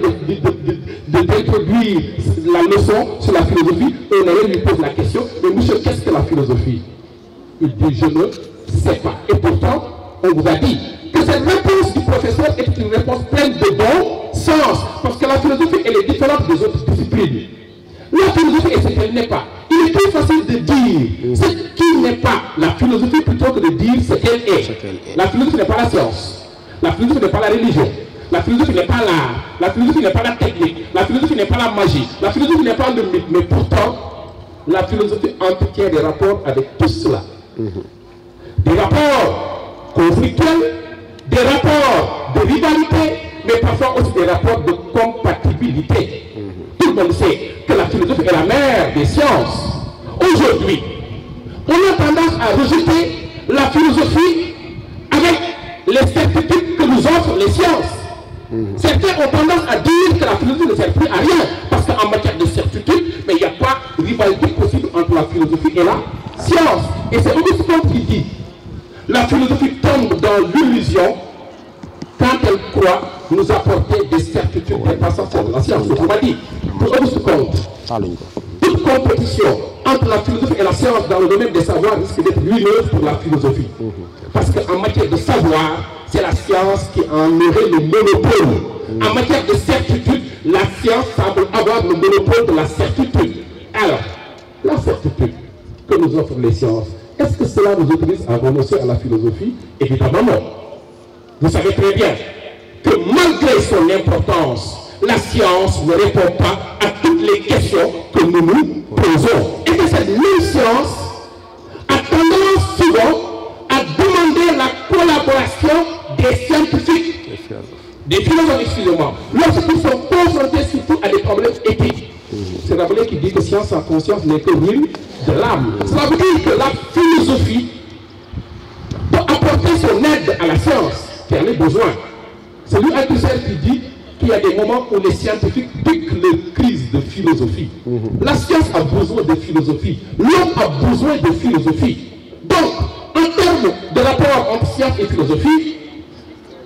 d'introduire la leçon sur la philosophie, un élève lui pose la question, mais monsieur, qu'est-ce que la philosophie? Il dit, je ne sais pas. Et pourtant, on vous a dit que cette réponse du professeur est une réponse pleine de bon sens, parce que la philosophie, elle est différente des autres disciplines. La philosophie est ce qu'elle n'est pas. Il est plus facile de dire ce qui n'est pas la philosophie plutôt que de dire ce qu'elle est. La philosophie n'est pas la science. La philosophie n'est pas la religion. La philosophie n'est pas l'art. La philosophie n'est pas la technique. La philosophie n'est pas la magie. La philosophie n'est pas le mythe. Mais pourtant, la philosophie entretient des rapports avec tout cela. Des rapports conflictuels, des rapports de rivalité, mais parfois aussi des rapports de compatibilité. Tout le monde sait que la philosophie est la mère des sciences. Aujourd'hui, on a tendance à rejeter la philosophie avec les certitudes que nous offrent les sciences. Certains ont tendance à dire que la philosophie ne sert plus à rien, parce qu'en matière de certitude, mais il n'y a pas de rivalité possible entre la philosophie et la science. Et c'est Auguste Comte qui dit, la philosophie tombe dans l'illusion quand elle croit nous apporter des certitudes dépassant de la science. On va dire, pour Auguste Comte, toute compétition entre la philosophie et la science dans le domaine des savoirs risque d'être ruineuse pour la philosophie. Parce qu'en matière de savoir, c'est la science qui en aurait le monopole. En matière de certitude, la science semble avoir le monopole de la certitude. Alors, la certitude que nous offrent les sciences, est-ce que cela nous autorise à renoncer à la philosophie? Évidemment non. Vous savez très bien que malgré son importance, la science ne répond pas à toutes les questions que nous nous posons. Et que cette même science a tendance souvent à demander la collaboration des scientifiques, des philosophes, excusez-moi, lorsqu'ils sont confrontés surtout à des problèmes éthiques. C'est Rabelais qui dit que science sans conscience n'est que l'huile de l'âme. Cela veut dire que la philosophie peut apporter son aide à la science qui en a besoin. C'est lui Althusser qui dit qu'il y a des moments où les scientifiques piquent les crises de philosophie. La science a besoin de philosophie. L'homme a besoin de philosophie. Donc, en termes de rapport entre science et philosophie,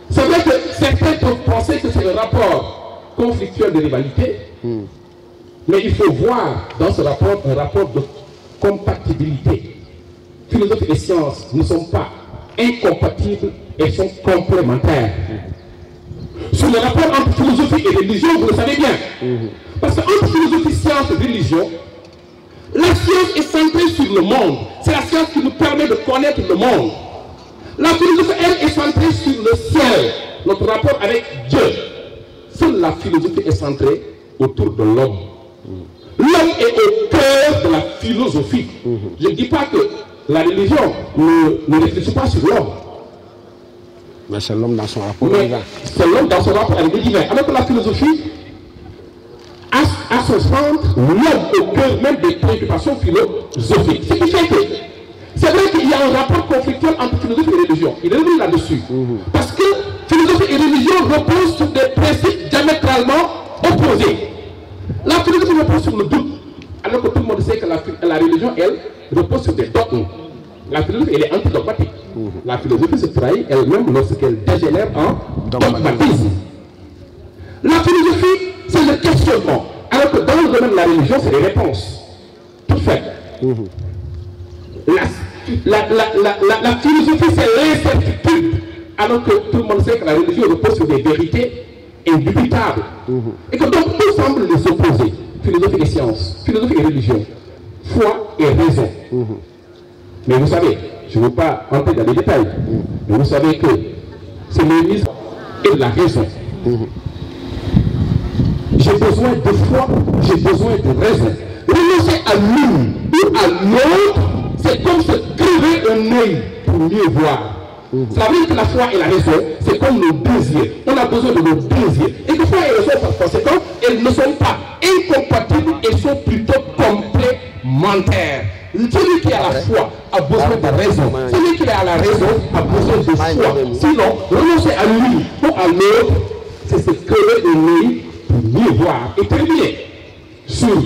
c'est vrai que certains peuvent penser que c'est un rapport conflictuel de rivalité, mais il faut voir dans ce rapport un rapport de compatibilité. Philosophie et science ne sont pas incompatibles et sont complémentaires. Sur le rapport entre philosophie et religion, vous le savez bien. Parce qu'entre philosophie, science et religion, la science est centrée sur le monde. C'est la science qui nous permet de connaître le monde. La philosophie, elle, est centrée sur le ciel, notre rapport avec Dieu. Seule la philosophie est centrée autour de l'homme. L'homme est au cœur de la philosophie. Je ne dis pas que la religion ne réfléchit pas sur l'homme. Mais c'est l'homme dans son rapport avec divin. C'est l'homme dans son rapport avec le divin. Alors que la philosophie a son centre, l'homme au cœur même des préoccupations philosophiques. Ce qui fait que c'est vrai qu'il y a un rapport conflictuel entre philosophie et religion. Il est revenu là-dessus. Parce que philosophie et religion reposent sur des principes diamétralement opposés. La philosophie repose sur le doute, alors que tout le monde sait que la religion, elle, repose sur des dogmes. La philosophie, elle est antidogmatique. La philosophie se trahit elle-même lorsqu'elle dégénère en dogmatisme. La philosophie, c'est le questionnement, alors que dans le domaine de la religion, c'est les réponses. Tout fait. La philosophie, c'est l'incertitude, alors que tout le monde sait que la religion repose sur des vérités indubitables. Et que donc tout semble les opposer. Philosophie et science, philosophie et religion, foi et raison. Mais vous savez, je ne veux pas entrer dans les détails, mais vous savez que c'est l'hémisphère et la raison. J'ai besoin de foi, j'ai besoin de raison. Renoncer à l'une ou à l'autre, c'est comme se crever un œil pour mieux voir. Ça veut dire que la foi et la raison, c'est comme nos désirs. On a besoin de nos désirs. Et que foi et raison, par conséquent, elles ne sont pas incompatibles, elles sont plutôt complémentaires. Celui qui a la foi a besoin de raison. Celui qui a la raison a besoin de foi. Sinon, renoncer à l'une ou à l'autre, c'est se crever un œil pour mieux voir. Et terminer sur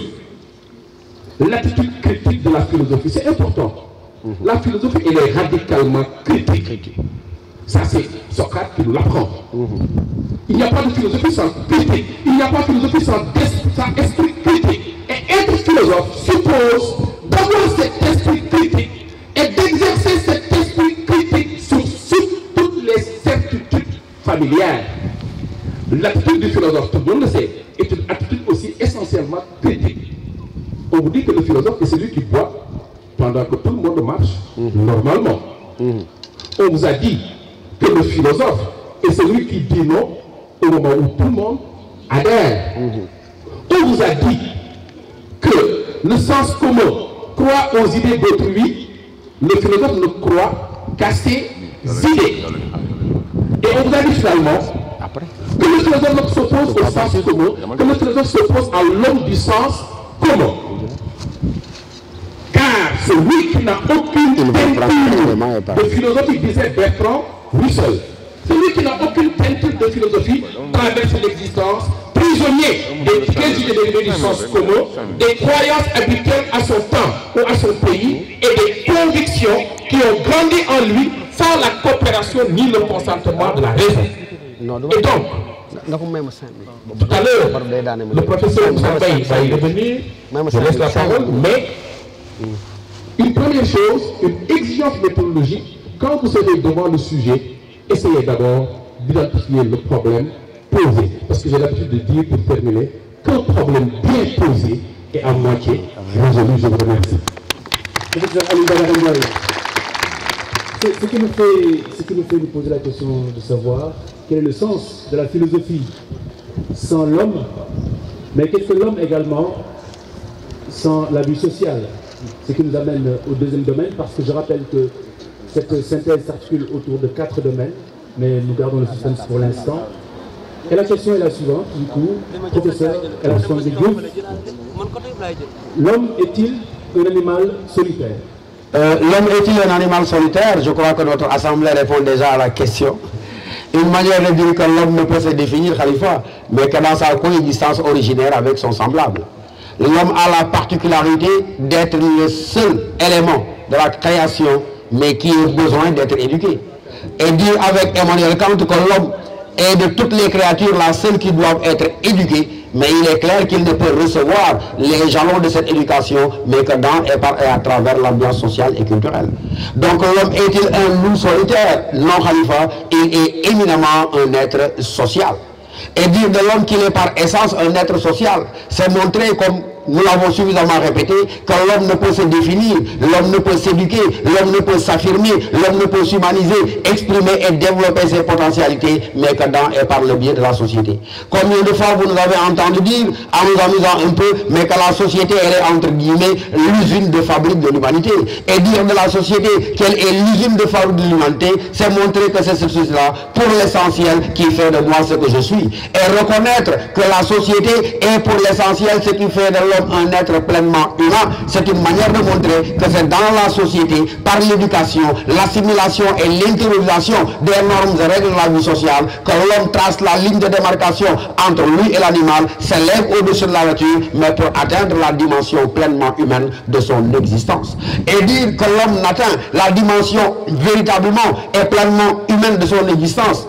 l'attitude critique de la philosophie. C'est important. La philosophie, elle est radicalement critique. Ça, c'est Socrate qui nous l'apprend. Il n'y a pas de philosophie sans critique. Il n'y a pas de philosophie sans esprit critique. Et être philosophe suppose d'avoir cet esprit critique et d'exercer cet esprit critique sur toutes les certitudes familières. L'attitude du philosophe, tout le monde le sait, est une attitude aussi essentiellement critique. On vous dit que le philosophe est celui qui boit pendant que tout le monde marche normalement. On vous a dit que le philosophe est celui qui dit non au moment où tout le monde adhère. On vous a dit que le sens commun croit aux idées d'autrui, le philosophe ne croit qu'à ses idées. Et on vous a dit finalement que le philosophe s'oppose au sens commun, que le philosophe s'oppose à l'homme du sens commun. Car celui qui n'a aucune teinture de philosophie, disait Bertrand Russell, celui qui n'a aucune teinture de philosophie traverse l'existence, prisonnier des préjugés dérivés du sens commun, des croyances habituelles à son temps ou à son pays et des convictions qui ont grandi en lui sans la coopération ni le consentement de la raison. Et donc, tout à l'heure, le professeur Mbaye va y revenir, je laisse la parole, mais une première chose, une exigence méthodologique, quand vous serez devant le sujet, essayez d'abord d'identifier le problème posé. Parce que j'ai l'habitude de dire, pour terminer, qu'un problème bien posé est à moitié résolu. Je vous remercie. Ce qui nous fait nous poser la question de savoir quel est le sens de la philosophie sans l'homme, mais qu'est-ce que l'homme également sans la vie sociale. Ce qui nous amène au deuxième domaine, parce que je rappelle que cette synthèse s'articule autour de 4 domaines, mais nous gardons le suspense pour l'instant. Et la question est la suivante, du coup, professeur Elhadji Diouf, l'homme est-il un animal solitaire? L'homme est-il un animal solitaire? Je crois que notre assemblée répond déjà à la question. Une manière de dire que l'homme ne peut se définir, Khalifa, mais que dans sa coexistence originaire avec son semblable. L'homme a la particularité d'être le seul élément de la création, mais qui a besoin d'être éduqué. Et dire avec Emmanuel Kant que l'homme est de toutes les créatures la seule qui doit être éduquée, mais il est clair qu'il ne peut recevoir les jalons de cette éducation, mais que dans et à travers l'ambiance sociale et culturelle. Donc l'homme est-il un loup solitaire? Non, Khalifa, il est éminemment un être social. Et dire de l'homme qu'il est par essence un être social, c'est montrer, comme nous l'avons suffisamment répété, que l'homme ne peut se définir, l'homme ne peut s'éduquer, l'homme ne peut s'affirmer, l'homme ne peut s'humaniser, exprimer et développer ses potentialités, mais que dans et par le biais de la société. Combien de fois vous nous avez entendu dire, en nous amusant un peu, mais que la société, elle est entre guillemets l'usine de fabrique de l'humanité. Et dire de la société qu'elle est l'usine de fabrique de l'humanité, c'est montrer que c'est ce chose-là, pour l'essentiel, qui fait de moi ce que je suis. Et reconnaître que la société est pour l'essentiel ce qui fait de l'homme un être pleinement humain, c'est une manière de montrer que c'est dans la société, par l'éducation, l'assimilation et l'intériorisation des normes et règles de la vie sociale, que l'homme trace la ligne de démarcation entre lui et l'animal, s'élève au-dessus de la nature, mais pour atteindre la dimension pleinement humaine de son existence. Et dire que l'homme n'atteint la dimension véritablement et pleinement humaine de son existence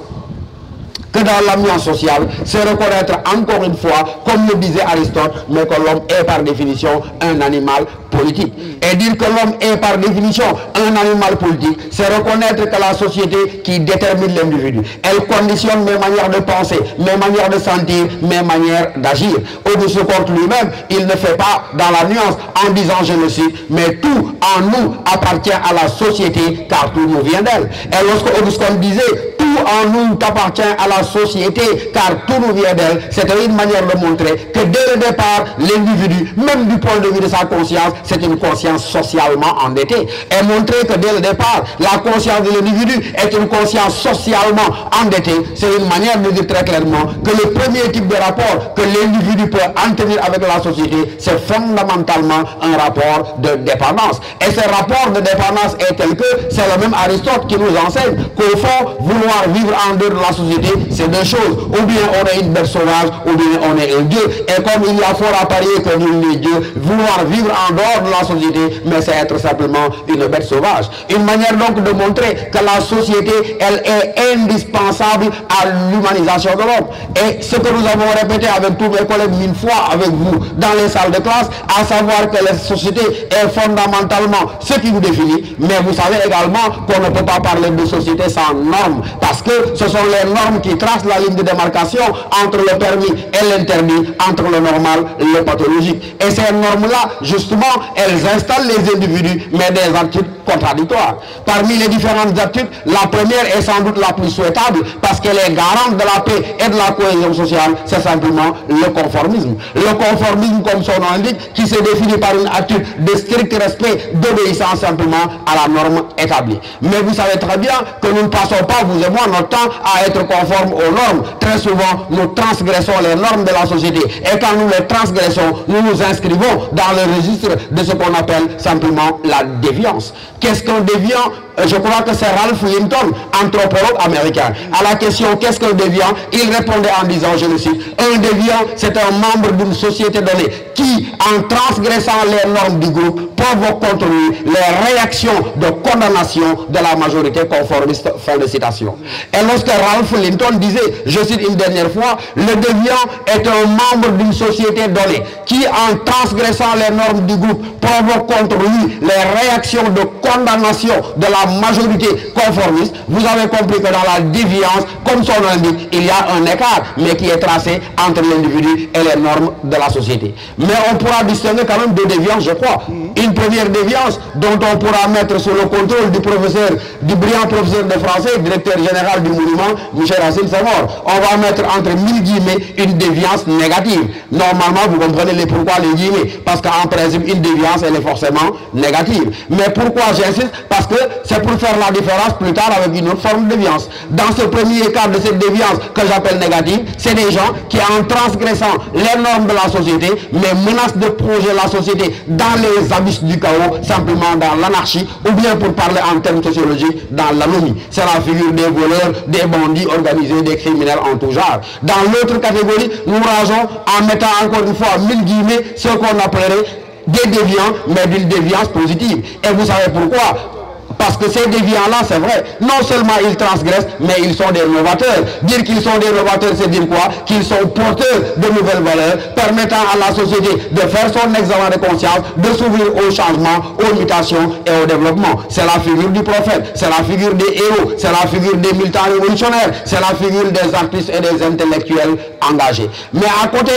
que dans l'ambiance sociale, c'est reconnaître encore une fois, comme le disait Aristote, mais que l'homme est par définition un animal politique. Et dire que l'homme est par définition un animal politique, c'est reconnaître que la société qui détermine l'individu, elle conditionne mes manières de penser, mes manières de sentir, mes manières d'agir. Auguste Comte lui-même, il ne fait pas dans la nuance en disant, je le cite, mais tout en nous appartient à la société, car tout nous vient d'elle. Et lorsque Auguste Comte disait, tout en nous appartient à la société, car tout nous vient d'elle, c'était une manière de montrer que dès le départ, l'individu, même du point de vue de sa conscience, c'est une conscience socialement endettée. Et montrer que dès le départ, la conscience de l'individu est une conscience socialement endettée, c'est une manière de dire très clairement que le premier type de rapport que l'individu peut entretenir avec la société, c'est fondamentalement un rapport de dépendance. Et ce rapport de dépendance est tel que c'est le même Aristote qui nous enseigne qu'au fond, vouloir vivre en dehors de la société, c'est deux choses. Ou bien on est une bête sauvage, ou bien on est un dieu. Et comme il y a fort à parier que nul n'est Dieu, vouloir vivre en dehors de la société, mais c'est être simplement une bête sauvage. Une manière donc de montrer que la société, elle est indispensable à l'humanisation de l'homme. Et ce que nous avons répété avec tous mes collègues 1000 fois avec vous dans les salles de classe, à savoir que la société est fondamentalement ce qui nous définit, mais vous savez également qu'on ne peut pas parler de société sans normes, parce que ce sont les normes qui tracent la ligne de démarcation entre le permis et l'interdit, entre le normal et le pathologique. Et ces normes-là, justement, elles installent les individus, mais des attitudes contradictoires. Parmi les différentes attitudes, la première est sans doute la plus souhaitable, parce qu'elle est garante de la paix et de la cohésion sociale, c'est simplement le conformisme. Le conformisme, comme son nom l'indique, qui se définit par une attitude de strict respect, d'obéissance simplement à la norme établie. Mais vous savez très bien que nous ne passons pas, vous et moi, notre temps à être conformes aux normes. Très souvent, nous transgressons les normes de la société. Et quand nous les transgressons, nous nous inscrivons dans le registre de ce qu'on appelle simplement la déviance. Qu'est-ce qu'un déviant? Je crois que c'est Ralph Linton, anthropologue américain. À la question qu'est-ce qu'un déviant, il répondait en disant, je le cite, un déviant, c'est un membre d'une société donnée qui, en transgressant les normes du groupe, provoque contre lui les réactions de condamnation de la majorité conformiste. Fin de citation. Et lorsque Ralph Linton disait, je cite une dernière fois, le déviant est un membre d'une société donnée qui, en transgressant les normes du groupe, provoque contre lui les réactions de condamnation de la majorité conformiste, vous avez compris que dans la déviance, comme son nom l'indique, il y a un écart, mais qui est tracé entre l'individu et les normes de la société. Mais on pourra distinguer quand même deux déviances, je crois. Une première déviance dont on pourra mettre sous le contrôle du professeur, du brillant professeur de français, directeur général du monument, Michel Racine Senghor. On va mettre entre 1000 guillemets une déviance négative. Normalement, vous comprenez les pourquoi les guillemets, parce qu'en principe, une déviance, elle est forcément négative. Mais pourquoi j'insiste? Parce que c'est pour faire la différence plus tard avec une autre forme de déviance. Dans ce premier cas de cette déviance que j'appelle négative, c'est des gens qui, en transgressant les normes de la société, mais menacent de plonger la société dans les abysses du chaos, simplement dans l'anarchie, ou bien pour parler en termes sociologiques, dans l'anomie. C'est la figure des voleurs, des bandits organisés, des criminels en tout genre. Dans l'autre catégorie, nous rageons en mettant encore une fois 1000 guillemets ce qu'on appellerait des déviants, mais d'une déviance positive. Et vous savez pourquoi? Parce que ces déviants-là, c'est vrai, non seulement ils transgressent, mais ils sont des novateurs. Dire qu'ils sont des novateurs, c'est dire quoi? Qu'ils sont porteurs de nouvelles valeurs, permettant à la société de faire son examen de conscience, de s'ouvrir au changement, aux mutations et au développement. C'est la figure du prophète, c'est la figure des héros, c'est la figure des militants révolutionnaires, c'est la figure des artistes et des intellectuels engagés. Mais à côté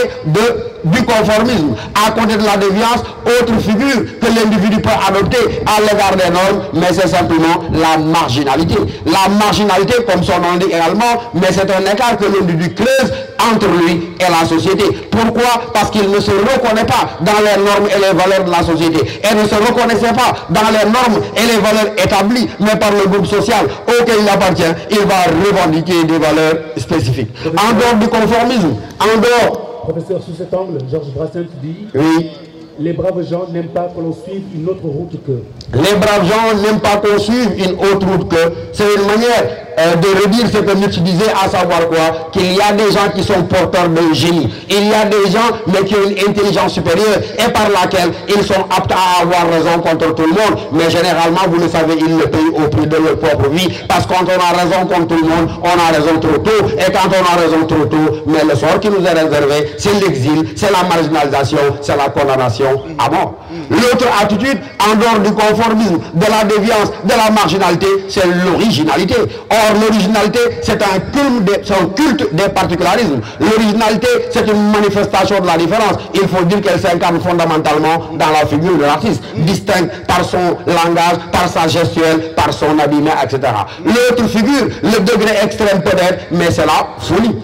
du conformisme, à côté de la déviance, autre figure que l'individu peut adopter à l'égard des normes, mais c'est simplement la marginalité. La marginalité, comme son nom dit également, mais c'est un écart que l'individu creuse entre lui et la société. Pourquoi? Parce qu'il ne se reconnaît pas dans les normes et les valeurs de la société. Et ne se reconnaissait pas dans les normes et les valeurs établies, mais par le groupe social auquel il appartient, il va revendiquer des valeurs spécifiques. En dehors du conformisme, en dehors... Professeur, sous cet angle, Georges Brassens dit... Oui. Les braves gens n'aiment pas que l'on suive une autre route que... Les braves gens n'aiment pas qu'on suive une autre route que... C'est une manière de redire ce que Nietzsche disait, à savoir quoi? Qu'il y a des gens qui sont porteurs d'un génie. Il y a des gens, mais qui ont une intelligence supérieure et par laquelle ils sont aptes à avoir raison contre tout le monde. Mais généralement, vous le savez, ils le payent au prix de leur propre vie. Parce que quand on a raison contre tout le monde, on a raison trop tôt. Et quand on a raison trop tôt, mais le sort qui nous est réservé, c'est l'exil, c'est la marginalisation, c'est la condamnation à mort. L'autre attitude, en dehors du conformisme, de la déviance, de la marginalité, c'est l'originalité. Or, l'originalité, c'est un culte des particularismes. L'originalité, c'est une manifestation de la différence. Il faut dire qu'elle s'incarne fondamentalement dans la figure de l'artiste, distincte par son langage, par sa gestuelle, par son habillement, etc. L'autre figure, le degré extrême peut-être, mais c'est la folie.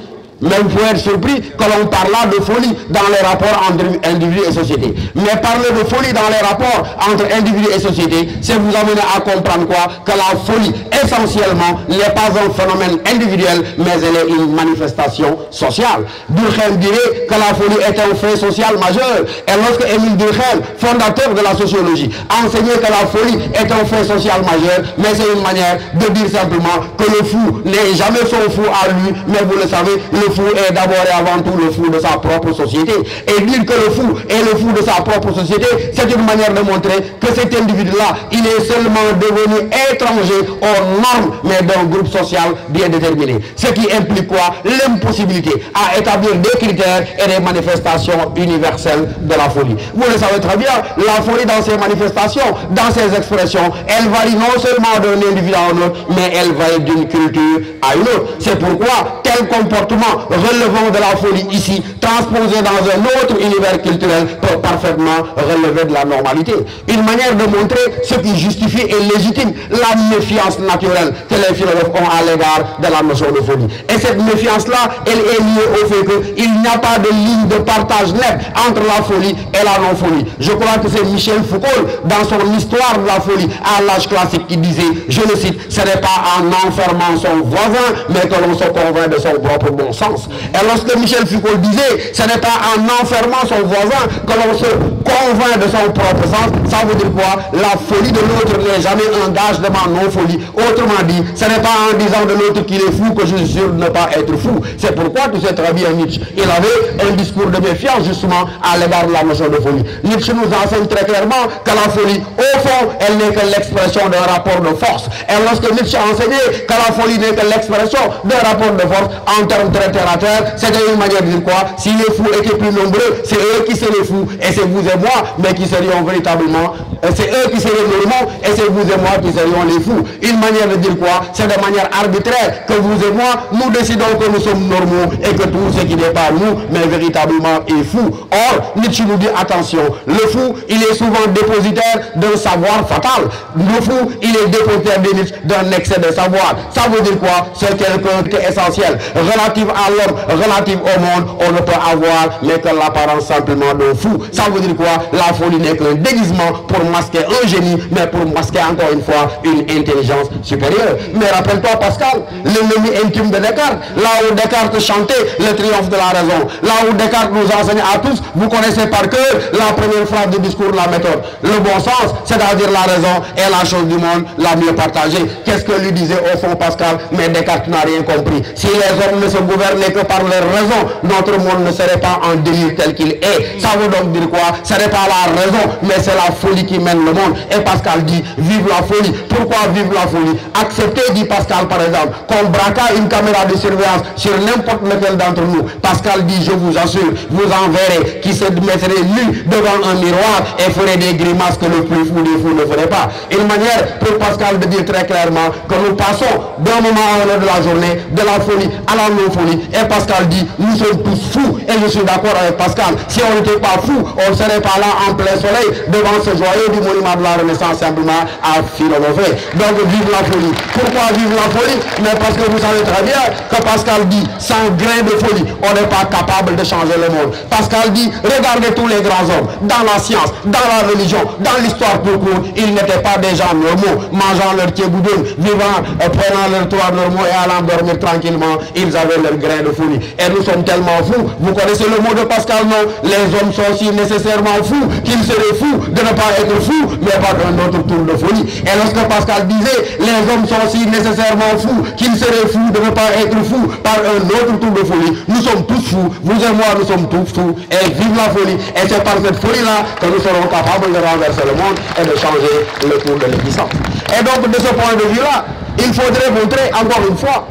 Mais vous pouvez être surpris que l'on parle là de folie dans les rapports entre individus et société. Mais parler de folie dans les rapports entre individus et société, c'est vous amener à comprendre quoi? Que la folie, essentiellement, n'est pas un phénomène individuel, mais elle est une manifestation sociale. Durkheim dirait que la folie est un fait social majeur. Et lorsque Émile Durkheim, fondateur de la sociologie, enseignait que la folie est un fait social majeur, mais c'est une manière de dire simplement que le fou n'est jamais son fou à lui, mais vous le savez, le fou est d'abord et avant tout le fou de sa propre société. Et dire que le fou est le fou de sa propre société, c'est une manière de montrer que cet individu-là, il est seulement devenu étranger aux normes, mais d'un groupe social bien déterminé. Ce qui implique quoi? L'impossibilité à établir des critères et des manifestations universelles de la folie. Vous le savez très bien, la folie dans ses manifestations, dans ses expressions, elle varie non seulement d'un individu à un autre, mais elle varie d'une culture à une autre. C'est pourquoi tel comportement relevant de la folie ici, transposé dans un autre univers culturel, peut parfaitement relever de la normalité. Une manière de montrer ce qui justifie et légitime la méfiance naturelle que les philosophes ont à l'égard de la notion de folie. Et cette méfiance-là, elle est liée au fait qu'il n'y a pas de ligne de partage net entre la folie et la non-folie. Je crois que c'est Michel Foucault, dans son histoire de la folie à l'âge classique, qui disait, je le cite, ce n'est pas en enfermant son voisin, mais que l'on se convainc de son propre bon sens. Et lorsque Michel Foucault disait, ce n'est pas en enfermant son voisin que l'on se convainc de son propre sens, ça veut dire quoi? La folie de l'autre n'est jamais un gage de ma non-folie. Autrement dit, ce n'est pas en disant de l'autre qu'il est fou que je suis sûr de ne pas être fou. C'est pourquoi tu sais très bien Nietzsche, il avait un discours de méfiance justement à l'égard de la notion de folie. Nietzsche nous enseigne très clairement que la folie, au fond, elle n'est que l'expression d'un rapport de force. Et lorsque Nietzsche a enseigné que la folie n'est que l'expression d'un rapport de force en termes très terre à terre, c'était une manière de dire quoi? Si les fous étaient plus nombreux, c'est eux qui seraient les fous, et c'est vous et moi, mais qui serions véritablement, c'est eux qui seraient normaux, et c'est vous et moi qui serions les fous. Une manière de dire quoi? C'est de manière arbitraire que vous et moi, nous décidons que nous sommes normaux, et que tout ce qui n'est pas nous, mais véritablement est fou. Or, Nietzsche nous dit attention, le fou, il est souvent dépositaire d'un savoir fatal. Le fou, il est dépositaire d'un excès de savoir. Ça veut dire quoi? C'est quelque chose d'essentiel, relatif à à l'homme relative au monde, on ne peut avoir mais que l'apparence simplement d'un fou. Ça veut dire quoi? La folie n'est qu'un déguisement pour masquer un génie, mais pour masquer encore une fois une intelligence supérieure. Mais rappelle-toi Pascal, l'ennemi intime de Descartes, là où Descartes chantait le triomphe de la raison, là où Descartes nous enseigne à tous, vous connaissez par cœur la première phrase du discours de la méthode. Le bon sens, c'est-à-dire la raison, est la chose du monde la mieux partagée. Qu'est-ce que lui disait au fond Pascal? Mais Descartes n'a rien compris. Si les hommes ne se gouvernaient que par leur raison, notre monde ne serait pas en délire tel qu'il est. Ça veut donc dire quoi? Ce n'est pas la raison, mais c'est la folie qui mène le monde. Et Pascal dit, vive la folie. Pourquoi vive la folie? Acceptez, dit Pascal par exemple, qu'on braquât une caméra de surveillance sur n'importe lequel d'entre nous. Pascal dit, je vous assure, vous en verrez qui se mettrait nu devant un miroir et ferait des grimaces que le plus fou des fous ne ferait pas. Une manière pour Pascal de dire très clairement que nous passons d'un moment à un autre de la journée, de la folie à la non-folie. Et Pascal dit, nous sommes tous fous. Et je suis d'accord avec Pascal. Si on n'était pas fous, on ne serait pas là en plein soleil devant ce joyau du monument de la Renaissance simplement à philosopher. Donc vive la folie. Pourquoi vive la folie? Mais parce que vous savez très bien que Pascal dit, sans grain de folie, on n'est pas capable de changer le monde. Pascal dit, regardez tous les grands hommes, dans la science, dans la religion, dans l'histoire tout court, ils n'étaient pas des gens normaux, mangeant leur thieboudoune, vivant, prenant leur toit normaux et allant dormir tranquillement, ils avaient leur grain de folie. Et nous sommes tellement fous, vous connaissez le mot de Pascal, non? Les hommes sont si nécessairement fous qu'ils seraient fous de ne pas être fous, mais par un autre tour de folie. Et lorsque Pascal disait, les hommes sont si nécessairement fous qu'ils seraient fous de ne pas être fous par un autre tour de folie, nous sommes tous fous, vous et moi nous sommes tous fous, et vive la folie. Et c'est par cette folie-là que nous serons capables de renverser le monde et de changer le cours de l'existence. Et donc de ce point de vue-là, il faudrait montrer encore une fois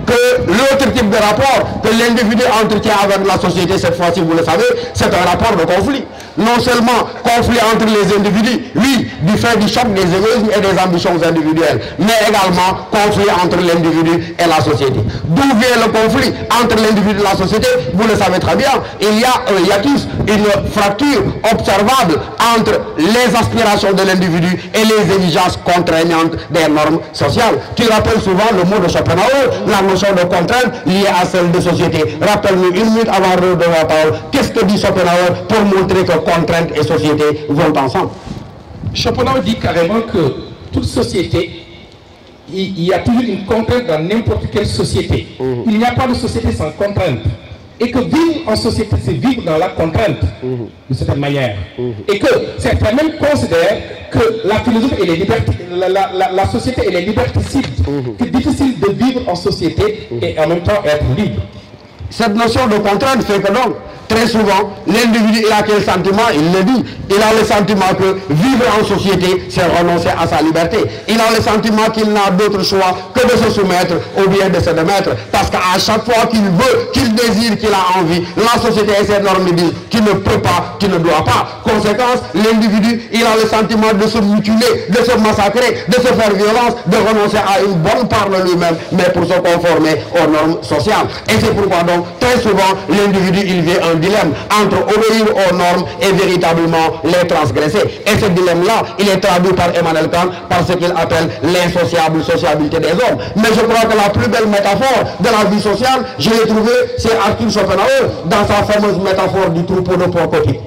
que l'autre type de rapport que l'individu entretient avec la société, cette fois-ci, vous le savez, c'est un rapport de conflit. Non seulement conflit entre les individus, oui, du fait du choc des égoïsmes et des ambitions individuelles, mais également conflit entre l'individu et la société. D'où vient le conflit entre l'individu et la société? Vous le savez très bien, il y a un hiatus, une fracture observable entre les aspirations de l'individu et les exigences contraignantes des normes sociales. Tu rappelles souvent le mot de Schopenhauer, la notion de contrainte liée à celle de société. Rappelle-nous une minute avant de la parole, qu'est-ce que dit Schopenhauer pour montrer que contrainte et société vont ensemble? Schopenhauer dit carrément que toute société, il y a toujours une contrainte dans n'importe quelle société. Il n'y a pas de société sans contrainte. Et que vivre en société, c'est vivre dans la contrainte, de cette manière. Et que certains même considèrent que la philosophie et les libertés, la société et les liberticides, c'est difficile de vivre en société et en même temps être libre. Cette notion de contrainte fait que donc, très souvent, l'individu il a quel sentiment? Il le dit. Il a le sentiment que vivre en société, c'est renoncer à sa liberté. Il a le sentiment qu'il n'a d'autre choix que de se soumettre ou bien de se démettre. Parce qu'à chaque fois qu'il veut, qu'il désire, qu'il a envie, la société et ses normes lui disent qu'il ne peut pas, qu'il ne doit pas. Conséquence, l'individu, il a le sentiment de se mutiler, de se massacrer, de se faire violence, de renoncer à une bonne part de lui-même, mais pour se conformer aux normes sociales. Et c'est pourquoi donc, très souvent, l'individu, il vit un dilemme entre obéir aux normes et véritablement les transgresser. Et ce dilemme-là, il est traduit par Emmanuel Kant par ce qu'il appelle l'insociable sociabilité des hommes. Mais je crois que la plus belle métaphore de la vie sociale, je l'ai trouvée, c'est Arthur Schopenhauer dans sa fameuse métaphore du troupeau de porc-épic.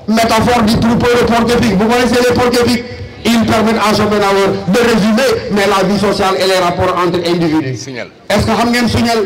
Métaphore du troupeau de porc-épic. Vous connaissez les porc-épics? Ils permettent à Schopenhauer de résumer mais la vie sociale et les rapports entre individus. Est-ce que vous avez un signal?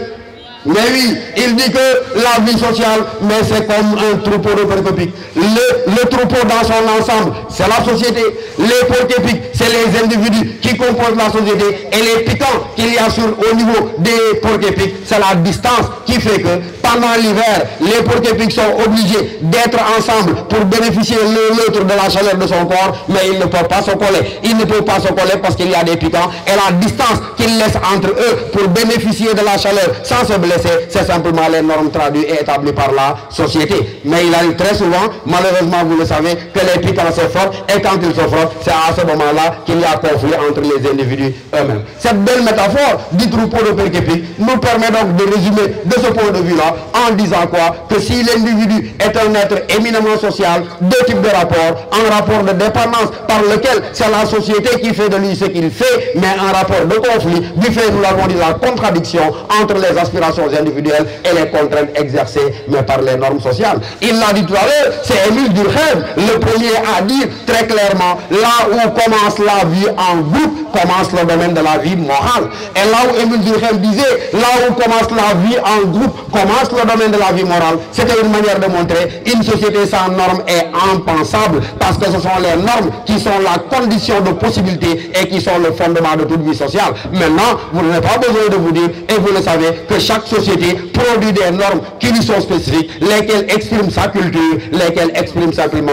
Mais oui, il dit que la vie sociale, mais c'est comme un troupeau de porc-épic. Le troupeau dans son ensemble, c'est la société. Les porc-épics, c'est les individus qui composent la société. Et les piquants qu'il y a au niveau des porc-épics, c'est la distance qui fait que pendant l'hiver, les porc-épics sont obligés d'être ensemble pour bénéficier l'autre de la chaleur de son corps, mais ils ne peuvent pas se coller. Ils ne peuvent pas se coller parce qu'il y a des piquants. Et la distance qu'ils laissent entre eux pour bénéficier de la chaleur sans se blesser, c'est simplement les normes traduites et établies par la société. Mais il arrive très souvent, malheureusement vous le savez, que les piquants se frottent et quand ils se frottent, c'est à ce moment-là qu'il y a conflit entre les individus eux-mêmes. Cette belle métaphore du troupeau de porc-épic nous permet donc de résumer, de ce point de vue-là en disant quoi? Que si l'individu est un être éminemment social, deux types de rapports, un rapport de dépendance par lequel c'est la société qui fait de lui ce qu'il fait, mais un rapport de conflit du fait, nous l'avons dit, la contradiction entre les aspirations individuelles et les contraintes exercées, mais par les normes sociales. Il l'a dit tout à l'heure, c'est Émile Durkheim, le premier à dire très clairement, là où commence la vie en groupe, commence le domaine de la vie morale. Et là où Émile Durkheim disait, là où commence la vie en groupe, commence le domaine de la vie morale, c'était une manière de montrer une société sans normes est impensable, parce que ce sont les normes qui sont la condition de possibilité et qui sont le fondement de toute vie sociale. Maintenant, vous n'avez pas besoin de vous dire, et vous le savez, que chaque société produit des normes qui lui sont spécifiques, lesquelles expriment sa culture, lesquelles expriment simplement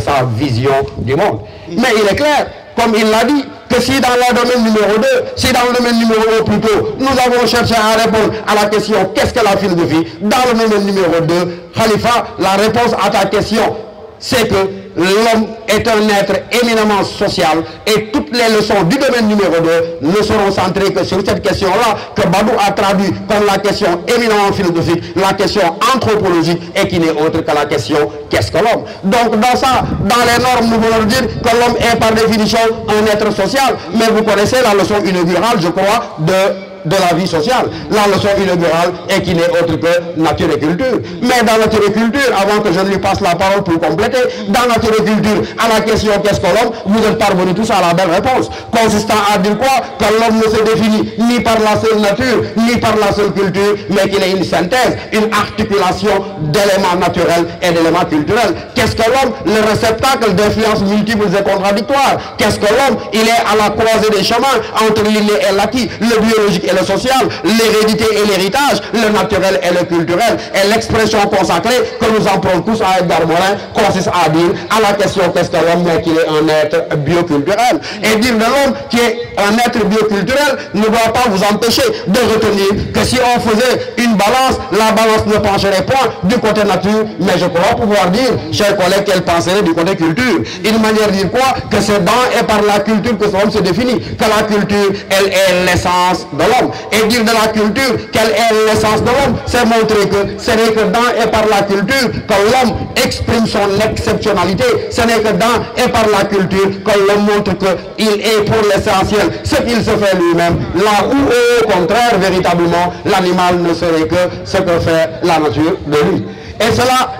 sa vision du monde. Mais il est clair, comme il l'a dit, que si dans le domaine numéro 2, si dans le domaine numéro 1 plutôt, nous avons cherché à répondre à la question qu'est-ce que la philosophie, dans le domaine numéro 2, Khalifa, la réponse à ta question, c'est que l'homme est un être éminemment social et toutes les leçons du domaine numéro 2 ne seront centrées que sur cette question-là que Badou a traduit comme la question éminemment philosophique, la question anthropologique et qui n'est autre que la question qu'est-ce que l'homme. Donc dans ça, dans les normes, nous voulons dire que l'homme est par définition un être social, mais vous connaissez la leçon inaugurale, je crois, de la vie sociale. La leçon inaugurale est qui n'est autre que nature et culture. Mais dans nature et culture, avant que je ne lui passe la parole pour compléter, dans nature et culture, à la question qu'est-ce que l'homme, vous êtes parvenus tous à la belle réponse, consistant à dire quoi? Que l'homme ne se définit ni par la seule nature, ni par la seule culture, mais qu'il est une synthèse, une articulation d'éléments naturels et d'éléments culturels. Qu'est-ce que l'homme? Le réceptacle d'influences multiples et contradictoires. Qu'est-ce que l'homme? Il est à la croisée des chemins entre l'inné et l'acquis, le biologique et le social, l'hérédité et l'héritage, le naturel et le culturel. Et l'expression consacrée que nous empruntons tous à Edgar Morin consiste à dire à la question qu'est-ce que l'homme, mais qu'il est un être bioculturel. Et dire de l'homme qui est un être bioculturel ne doit pas vous empêcher de retenir que si on faisait une balance, la balance ne pencherait point du côté nature, mais je crois pouvoir dire, chers collègues, qu'elle penserait du côté culture. Une manière de dire quoi? Que c'est dans et par la culture que l'homme se définit, que la culture, elle est l'essence de l'homme. Et dire de la culture quelle est l'essence de l'homme, c'est montrer que ce n'est que dans et par la culture que l'homme exprime son exceptionnalité. Ce n'est que dans et par la culture que l'homme montre qu'il est pour l'essentiel ce qu'il se fait lui-même, là où au contraire véritablement l'animal ne serait que ce que fait la nature de lui. Et cela,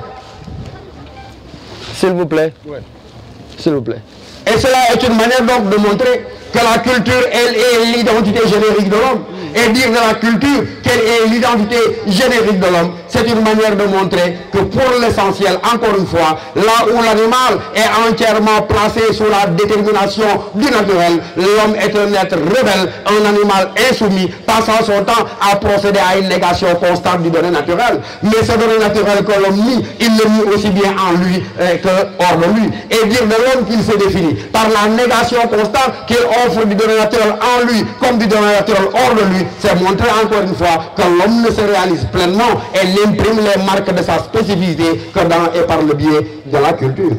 s'il vous plaît, s'il vous plaît. Et cela est une manière donc de montrer que la culture, elle est l'identité générique de l'homme. Et dire de la culture qu'elle est l'identité générique de l'homme, c'est une manière de montrer que pour l'essentiel, encore une fois, là où l'animal est entièrement placé sous la détermination du naturel, l'homme est un être rebelle, un animal insoumis, passant son temps à procéder à une négation constante du donné naturel. Mais ce donné naturel que l'homme nie, il le nie aussi bien en lui que hors de lui. Et dire de l'homme qu'il se définit par la négation constante qu'il offre du donné naturel en lui comme du donné naturel hors de lui, c'est montrer encore une fois que l'homme ne se réalise pleinement et n'imprime les marques de sa spécificité que dans et par le biais de la culture.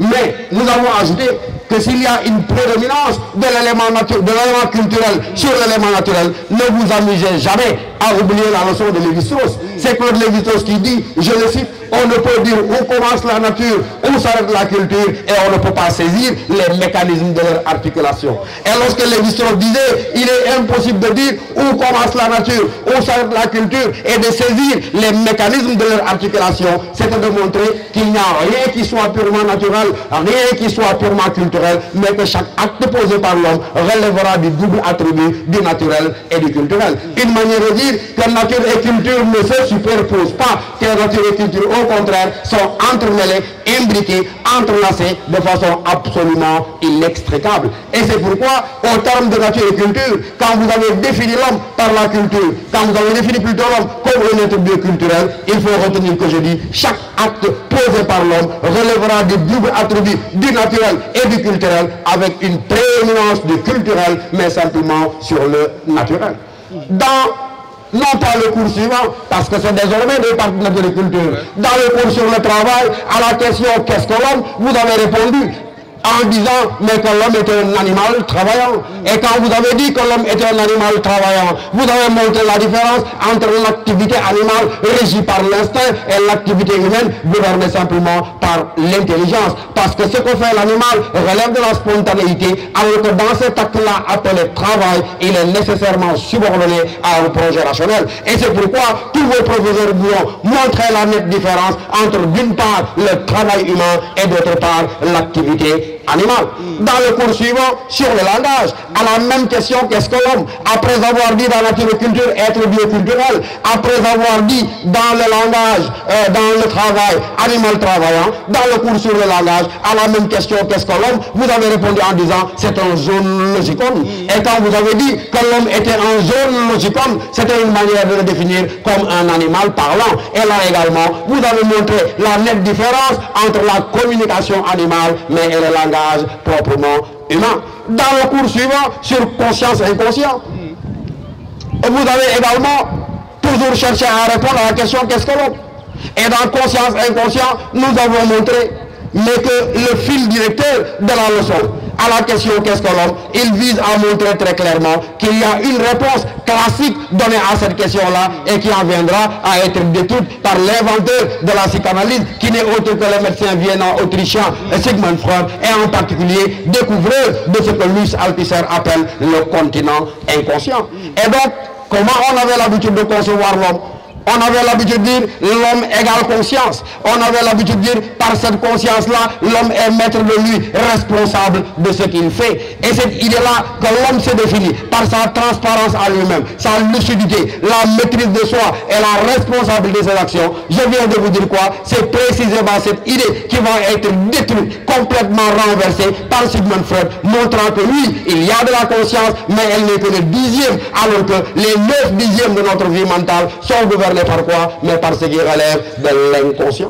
Mais nous avons ajouté que s'il y a une prédominance de l'élément culturel sur l'élément naturel, ne vous amusez jamais à oublier la leçon de Lévi-Strauss. C'est Claude Lévi-Strauss qui dit, je le cite, on ne peut dire où commence la nature, où s'arrête la culture, et on ne peut pas saisir les mécanismes de leur articulation. Et lorsque Lévi-Strauss disait, il est impossible de dire où commence la nature, où s'arrête la culture, et de saisir les mécanismes de leur articulation, c'était de montrer qu'il n'y a rien qui soit purement naturel, rien qui soit purement culturel, mais que chaque acte posé par l'homme relèvera du double attribut du naturel et du culturel. Une manière de dire que nature et culture ne se superposent pas, que nature et culture au contraire sont entremêlés, imbriqués, entrelacés de façon absolument inextricable. Et c'est pourquoi, au terme de nature et culture, quand vous avez défini l'homme par la culture, quand vous avez défini plutôt l'homme comme un être bioculturel, il faut retenir que je dis, chaque acte posé par l'homme relèvera du double attribut du naturel et du culturel avec une prééminence du culturel, mais simplement sur le naturel. Non pas le cours suivant, parce que c'est désormais des partenaires de la culture. Dans le cours sur le travail, à la question qu'est-ce que l'homme, vous avez répondu en disant mais que l'homme est un animal travaillant. Et quand vous avez dit que l'homme est un animal travaillant, vous avez montré la différence entre l'activité animale régie par l'instinct et l'activité humaine gouvernée simplement par l'intelligence. Parce que ce que fait l'animal relève de la spontanéité, alors que dans cet acte-là appelé travail, il est nécessairement subordonné à un projet rationnel. Et c'est pourquoi tous vos professeurs vous ont montré la nette différence entre d'une part le travail humain et d'autre part l'activité animale. Dans le cours suivant, sur le langage, à la même question qu'est-ce que l'homme, après avoir dit dans la culture être bioculturel, après avoir dit dans le langage, dans le travail, animal travaillant, dans le cours sur le langage, à la même question qu'est-ce que l'homme, vous avez répondu en disant c'est un zoologicon. Et quand vous avez dit que l'homme était un zoologicon, c'était une manière de le définir comme un animal parlant. Et là également, vous avez montré la nette différence entre la communication animale mais et le langage proprement humain. Dans le cours suivant, sur conscience et inconscient, vous avez également toujours cherché à répondre à la question qu'est-ce que l'homme. Et dans conscience et inconscient, nous avons montré mais que le fil directeur de la leçon à la question qu'est-ce que l'homme, il vise à montrer très clairement qu'il y a une réponse classique donnée à cette question-là et qui en viendra à être détruite par l'inventeur de la psychanalyse qui n'est autre que le médecin viennois autrichien Sigmund Freud et en particulier découvreur de ce que Luce Althusser appelle le continent inconscient. Et donc, comment on avait l'habitude de concevoir l'homme? On avait l'habitude de dire l'homme égale conscience. On avait l'habitude de dire par cette conscience-là, l'homme est maître de lui, responsable de ce qu'il fait. Et cette idée-là que l'homme se définit par sa transparence à lui-même, sa lucidité, la maîtrise de soi et la responsabilité de ses actions. Je viens de vous dire quoi? C'est précisément cette idée qui va être détruite, complètement renversée par Sigmund Freud, montrant que oui, il y a de la conscience, mais elle n'est que le 10e, alors que les 9 dixièmes de notre vie mentale sont gouvernés par quoi? Mais par ce qui relève de l'inconscient.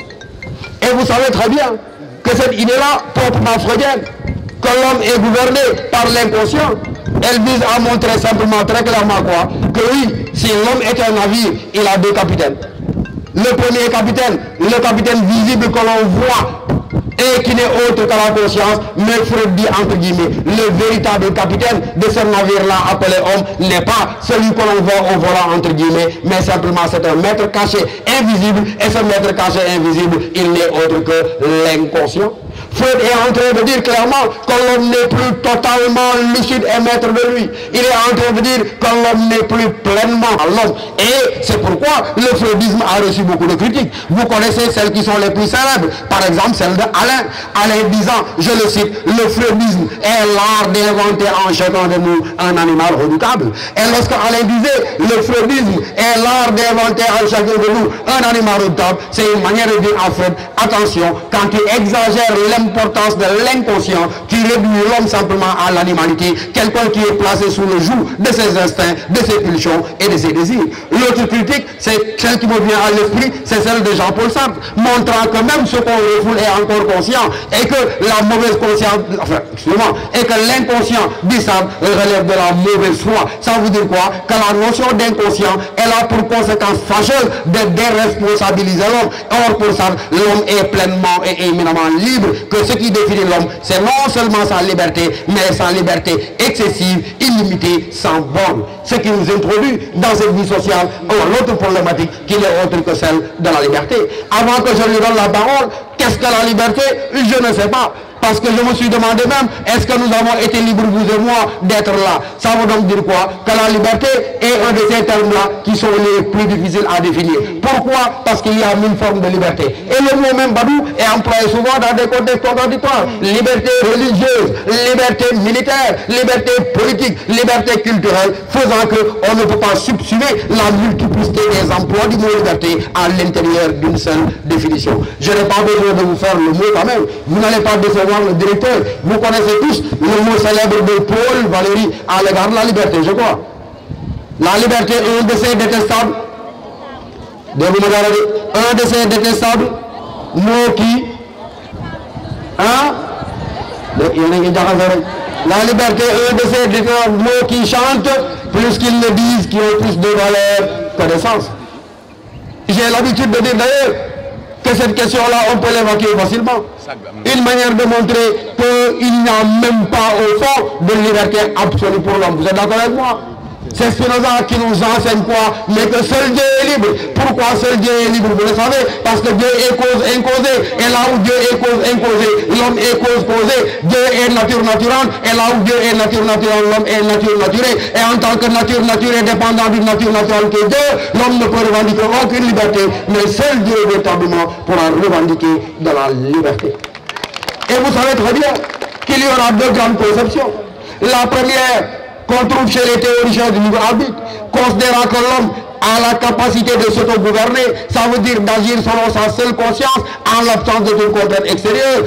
Et vous savez très bien que cette idée-là, proprement freudienne, que l'homme est gouverné par l'inconscient, elle vise à montrer simplement très clairement quoi? Que oui, si l'homme est un navire, il a deux capitaines. Le premier capitaine, le capitaine visible que l'on voit et qui n'est autre que la conscience, mais Freud dit entre guillemets, le véritable capitaine de ce navire-là appelé homme n'est pas celui que l'on voit au volant entre guillemets, mais simplement c'est un maître caché invisible, et ce maître caché invisible, il n'est autre que l'inconscient. Freud est en train de dire clairement que l'homme n'est plus totalement lucide et maître de lui. Il est en train de dire que l'homme n'est plus pleinement l'homme. Et c'est pourquoi le freudisme a reçu beaucoup de critiques. Vous connaissez celles qui sont les plus célèbres. Par exemple, celle de Alain. Alain disant, je le cite, le freudisme est l'art d'inventer en chacun de nous un animal redoutable. Et lorsque Alain disait, le freudisme est l'art d'inventer en chacun de nous un animal redoutable, c'est une manière de dire à Freud, attention, quand tu exagères l'importance de l'inconscient, qui réduit l'homme simplement à l'animalité, quelqu'un qui est placé sous le joug de ses instincts, de ses pulsions et de ses désirs. L'autre critique, c'est celle qui me vient à l'esprit, c'est celle de Jean-Paul Sartre, montrant que même ce qu'on refoule est encore conscient, et que la mauvaise conscience, enfin, excusez-moi, et que l'inconscient, dit Sartre, relève de la mauvaise foi. Ça veut dire quoi? Que la notion d'inconscient, elle a pour conséquence fâcheuse de déresponsabiliser l'homme. Or, pour Sartre, l'homme est pleinement et éminemment libre, que ce qui définit l'homme, c'est non seulement sa liberté, mais sa liberté excessive, illimitée, sans borne. Ce qui nous introduit dans cette vie sociale à l'autre problématique qui n'est autre que celle de la liberté. Avant que je lui donne la parole, qu'est-ce que la liberté? Je ne sais pas. Parce que je me suis demandé même, est-ce que nous avons été libres, vous et moi, d'être là? Ça veut donc dire quoi? Que la liberté est un de ces termes-là qui sont les plus difficiles à définir. Pourquoi? Parce qu'il y a une forme de liberté. Et le mot même Badou est employé souvent dans des contextes contradictoires. Liberté religieuse, liberté militaire, liberté politique, liberté culturelle, faisant qu'on ne peut pas subsumer la multiplicité des emplois du mot liberté à l'intérieur d'une seule définition. Je n'ai pas besoin de vous faire le mot quand même. Vous n'allez pas décevoir le directeur. Vous connaissez tous le mot célèbre de Paul Valéry à l'égard de la liberté, je crois. La liberté, un de ces détestables, un de ces détestables mots qui, hein? La liberté, un de ces détestables mots qui chantent plus qu'ils le disent, qui ont plus de valeur que de sens. J'ai l'habitude de dire d'ailleurs que cette question-là, on peut l'évacuer facilement. Une manière de montrer qu'il n'y a même pas au fond de liberté absolue pour l'homme. Vous êtes d'accord avec moi? C'est Spinoza qui nous enseigne quoi? Mais que seul Dieu est libre. Pourquoi seul Dieu est libre? Vous le savez? Parce que Dieu est cause incausée. Et là où Dieu est cause incausée, l'homme est cause causée. Dieu est nature naturelle. Et là où Dieu est nature naturelle, l'homme est nature naturelle. Et en tant que nature naturelle dépendant d'une nature naturelle qui est Dieu, l'homme ne peut revendiquer aucune liberté. Mais seul Dieu véritablement pourra revendiquer de la liberté. Et vous savez très bien qu'il y aura deux grandes conceptions. La première, qu'on trouve chez les théoriciens du libre arbitre, considérant que l'homme a la capacité de s'autogouverner, ça veut dire d'agir selon sa seule conscience en l'absence de toute contrainte extérieure.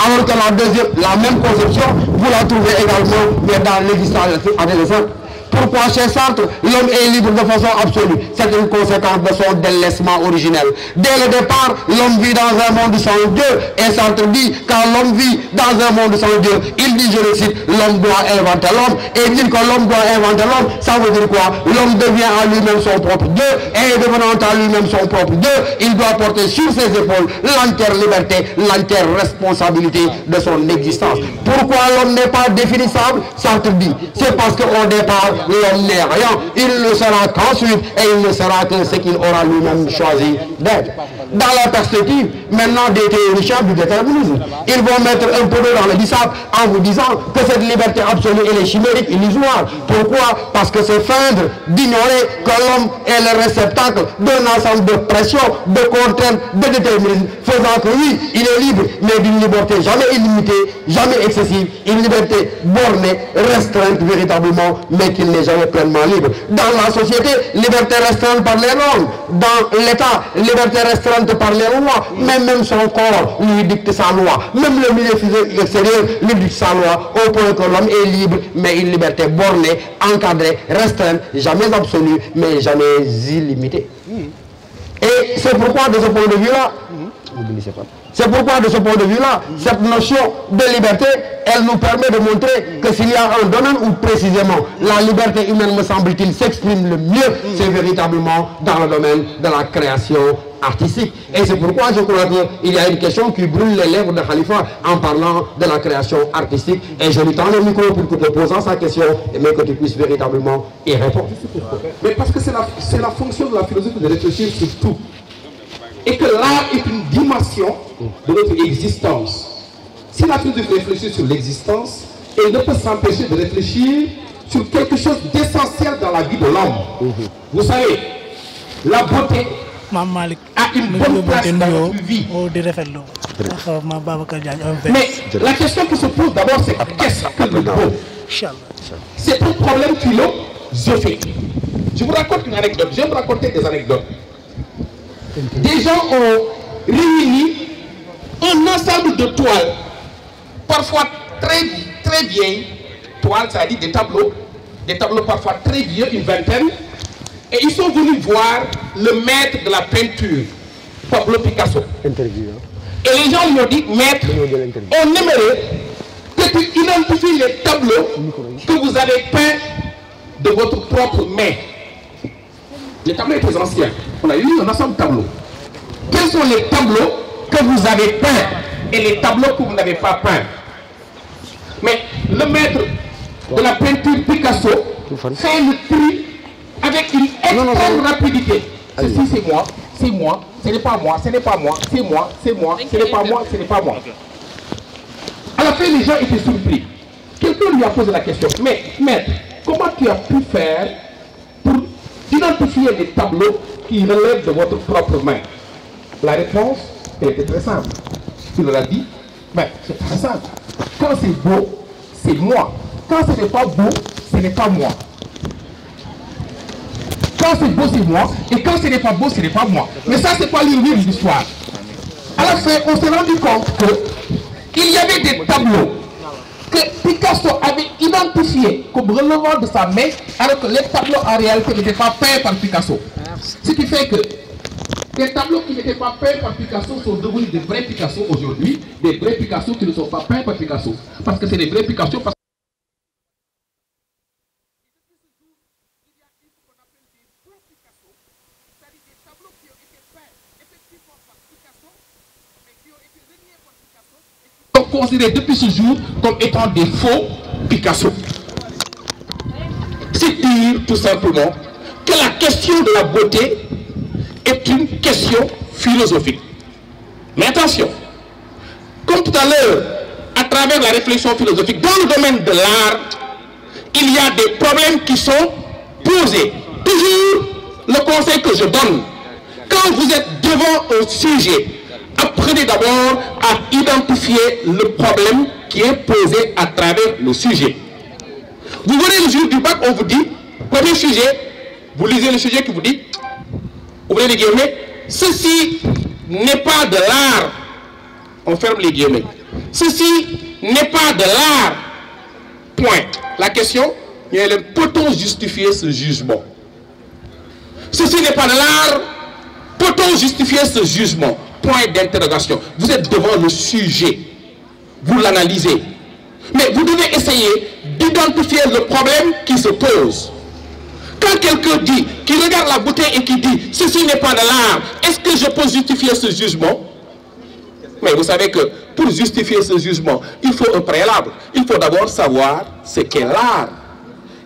Alors que la deuxième, la même conception, vous la trouvez également mais dans l'existence adolescente. Pourquoi chez Sartre, l'homme est libre de façon absolue? C'est une conséquence de son délaissement originel. Dès le départ, l'homme vit dans un monde sans Dieu. Et Sartre dit, quand l'homme vit dans un monde sans Dieu, il dit, je le cite, l'homme doit inventer l'homme. Et dire que l'homme doit inventer l'homme, ça veut dire quoi? L'homme devient à lui-même son propre Dieu. Et devenant à lui-même son propre Dieu, il doit porter sur ses épaules l'entière liberté, l'entière responsabilité de son existence. Pourquoi l'homme n'est pas définissable? Sartre dit, c'est parce qu'au départ, l'homme n'est rien, il ne sera qu'ensuite et il ne sera que ce qu'il aura lui-même choisi d'être. Dans la perspective maintenant des théoriciens du déterminisme, ils vont mettre un peu d'eau dans le bissap en vous disant que cette liberté absolue elle est chimérique, illusoire. Pourquoi? Parce que c'est feindre d'ignorer que l'homme est le réceptacle d'un ensemble de pressions, de contraintes, de déterminisme, faisant que oui, il est libre, mais d'une liberté jamais illimitée, jamais excessive, une liberté bornée, restreinte véritablement, mais qu'il n'est jamais pleinement libre. Dans la société, liberté restreinte par les normes. Dans l'État, liberté restreinte par les lois. Mais même son corps lui dicte sa loi. Même le milieu physique extérieur lui dicte sa loi, au point que l'homme est libre, mais une liberté bornée, encadrée, restreinte, jamais absolue, mais jamais illimitée. Et c'est pourquoi, de ce point de vue-là, c'est pourquoi, de ce point de vue-là, cette notion de liberté, elle nous permet de montrer que s'il y a un domaine où précisément la liberté humaine, me semble-t-il, s'exprime le mieux, c'est véritablement dans le domaine de la création artistique. Et c'est pourquoi je crois qu'il y a une question qui brûle les lèvres de Khalifa en parlant de la création artistique. Et je lui tends le micro pour que tu poses sa question, mais que tu puisses véritablement y répondre. Mais parce que c'est la fonction de la philosophie de réfléchir sur tout. Et que l'art est une dimension de notre existence. Si la philosophie réfléchit sur l'existence, elle ne peut s'empêcher de réfléchir sur quelque chose d'essentiel dans la vie de l'homme. Vous savez, la beauté a une bonne place dans notre vie. Mais la question qui se pose d'abord, c'est qu'est-ce que le beau? C'est un problème philosophique. Je vous raconte une anecdote. Je vais vous raconter des anecdotes. Des gens ont réuni un ensemble de toiles, parfois très vieilles, toiles, c'est-à-dire des tableaux parfois très vieux, une vingtaine, et ils sont venus voir le maître de la peinture, Pablo Picasso. Et les gens lui ont dit, maître, on aimerait que tu identifies les tableaux que vous avez peints de votre propre main. Les tableaux étaient anciens. On a eu un ensemble de tableaux. Quels sont les tableaux que vous avez peints et les tableaux que vous n'avez pas peints? Mais le maître de la peinture Picasso fait le tri avec une extrême rapidité. Ceci c'est moi, ce n'est pas moi, ce n'est pas moi, c'est moi, ce n'est pas moi, ce n'est pas moi. À la fin, les gens étaient surpris. Quelqu'un lui a posé la question, mais maître, comment tu as pu faire pour identifier les tableaux qui relèvent de votre propre main? La réponse, elle était très simple. Il leur a dit, mais c'est très simple. Quand c'est beau, c'est moi. Quand ce n'est pas beau, ce n'est pas moi. Quand c'est beau, c'est moi. Et quand ce n'est pas beau, ce n'est pas moi. Mais ça, c'est pas l'ironie de l'histoire. À la fin, on s'est rendu compte qu'il y avait des tableaux que Picasso avait identifiés comme relevant de sa main, alors que les tableaux en réalité n'étaient pas peints par Picasso. Ce qui fait que les tableaux qui n'étaient pas peints par Picasso sont devenus des vrais Picasso aujourd'hui, des vrais Picasso qui ne sont pas peints par Picasso. Parce que c'est des vrais Picasso. considérés depuis ce jour comme étant des faux Picasso. C'est dire tout simplement que la question de la beauté est une question philosophique. Mais attention, comme tout à l'heure, à travers la réflexion philosophique, dans le domaine de l'art, il y a des problèmes qui sont posés. Toujours le conseil que je donne, quand vous êtes devant un sujet, apprenez d'abord à identifier le problème qui est posé à travers le sujet. Vous venez le jour du bac, on vous dit, premier sujet, vous lisez le sujet qui vous dit, ouvrez les guillemets, ceci n'est pas de l'art, on ferme les guillemets. Ceci n'est pas de l'art, point. La question, peut-on justifier ce jugement? Ceci n'est pas de l'art, peut-on justifier ce jugement? Point d'interrogation. Vous êtes devant le sujet, vous l'analysez. Mais vous devez essayer d'identifier le problème qui se pose. Quand quelqu'un dit, qui regarde la beauté et qui dit, ceci n'est pas de l'art, est-ce que je peux justifier ce jugement? Mais vous savez que pour justifier ce jugement, il faut un préalable. Il faut d'abord savoir ce qu'est l'art.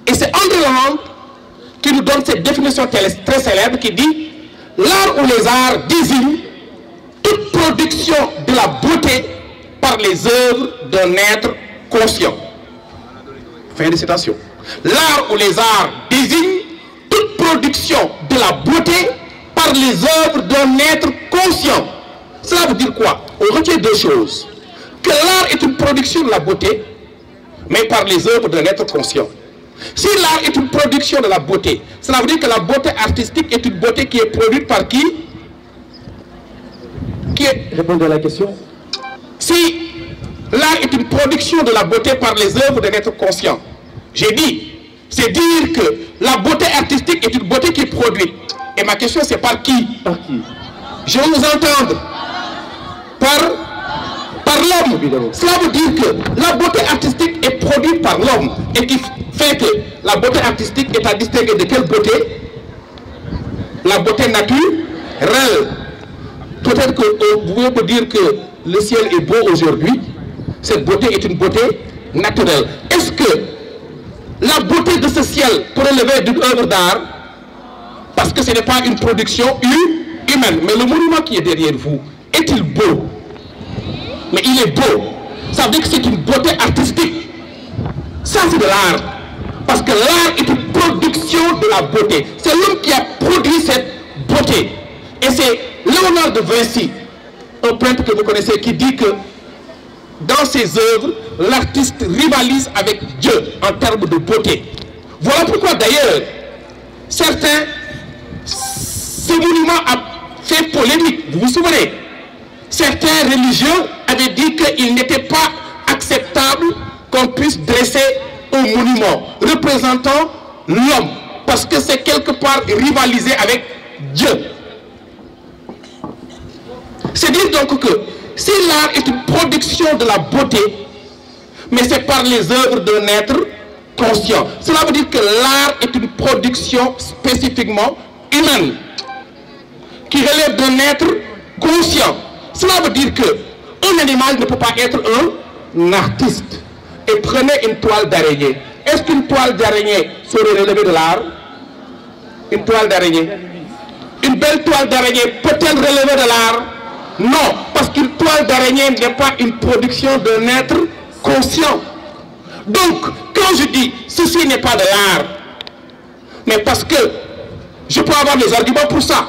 Et c'est André Lalande qui nous donne cette définition très célèbre qui dit, l'art ou les arts désignent toute production de la beauté par les œuvres d'un être conscient. Fin de citation. L'art ou les arts désignent toute production de la beauté par les œuvres d'un être conscient. Cela veut dire quoi? On retient deux choses. Que l'art est une production de la beauté, mais par les œuvres d'un être conscient. Si l'art est une production de la beauté, cela veut dire que la beauté artistique est une beauté qui est produite par qui? Répondez à la question. Si l'art est une production de la beauté par les œuvres d'un être conscient, j'ai dit, c'est dire que la beauté artistique est une beauté qui est produite. Et ma question c'est par qui? Par qui? Je vais vous entendre. Par l'homme. Cela veut dire que la beauté artistique est produite par l'homme et qui fait que la beauté artistique est à distinguer de quelle beauté? La beauté naturelle. Peut-être que vous pouvez me dire que le ciel est beau aujourd'hui. Cette beauté est une beauté naturelle. Est-ce que la beauté de ce ciel peut relever d'une œuvre d'art? Parce que ce n'est pas une production humaine. Mais le monument qui est derrière vous, est-il beau? Mais il est beau. Ça veut dire que c'est une beauté artistique. Ça c'est de l'art. Parce que l'art est une production de la beauté. C'est l'homme qui a produit cette beauté. Et c'est Léonard de Vinci, un peintre que vous connaissez, qui dit que dans ses œuvres, l'artiste rivalise avec Dieu en termes de beauté. Voilà pourquoi d'ailleurs, certains, ce monument a fait polémique, vous vous souvenez? Certains religieux avaient dit qu'il n'était pas acceptable qu'on puisse dresser un monument représentant l'homme, parce que c'est quelque part rivaliser avec Dieu. C'est dire donc que si l'art est une production de la beauté, mais c'est par les œuvres d'un être conscient, cela veut dire que l'art est une production spécifiquement humaine, qui relève d'un être conscient. Cela veut dire qu'un animal ne peut pas être un artiste. Et prenez une toile d'araignée. Est-ce qu'une toile d'araignée serait relevée de l'art? Une toile d'araignée. Une belle toile d'araignée peut-elle relever de l'art? Non, parce qu'une toile d'araignée n'est pas une production d'un être conscient. Donc, quand je dis ceci n'est pas de l'art, mais parce que je peux avoir des arguments pour ça,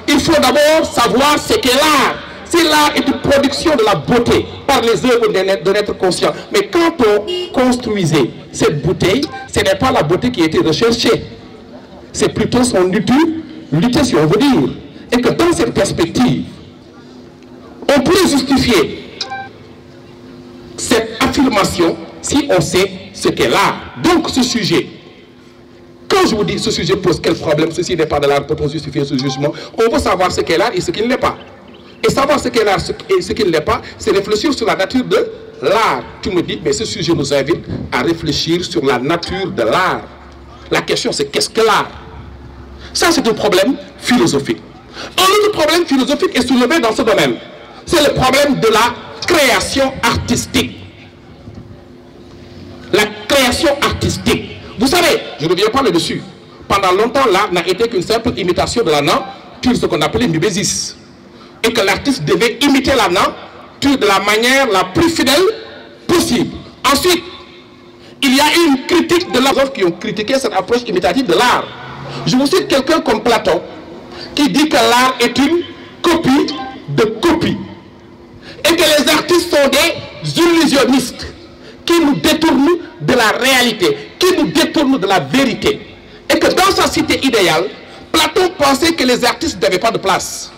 il faut d'abord savoir ce qu'est l'art. Si l'art est une production de la beauté par les œuvres d'un être conscient, mais quand on construisait cette bouteille, ce n'est pas la beauté qui a été recherchée, c'est plutôt son utilité, si on veut dire. Et que dans cette perspective, on pourrait justifier cette affirmation si on sait ce qu'est l'art. Donc ce sujet, quand je vous dis ce sujet pose quel problème, ceci n'est pas de l'art, peut-on justifier ce jugement? On veut savoir ce qu'est l'art et ce qu'il n'est pas. Et savoir ce qu'est l'art et ce qu'il n'est pas, c'est réfléchir sur la nature de l'art. Tu me dis, mais ce sujet nous invite à réfléchir sur la nature de l'art. La question c'est qu'est-ce que l'art? Ça c'est un problème philosophique. Un autre problème philosophique est soulevé dans ce domaine. C'est le problème de la création artistique. La création artistique. Vous savez, je ne reviens pas là-dessus. Pendant longtemps, l'art n'a été qu'une simple imitation de la nature, ce qu'on appelait mimésis. Et que l'artiste devait imiter la nature de la manière la plus fidèle possible. Ensuite, il y a eu une critique de l'art qui ont critiqué cette approche imitative de l'art. Je vous cite quelqu'un comme Platon, qui dit que l'art est une copie de copie. Et que les artistes sont des illusionnistes qui nous détournent de la réalité, qui nous détournent de la vérité. Et que dans sa cité idéale, Platon pensait que les artistes n'avaient pas de place.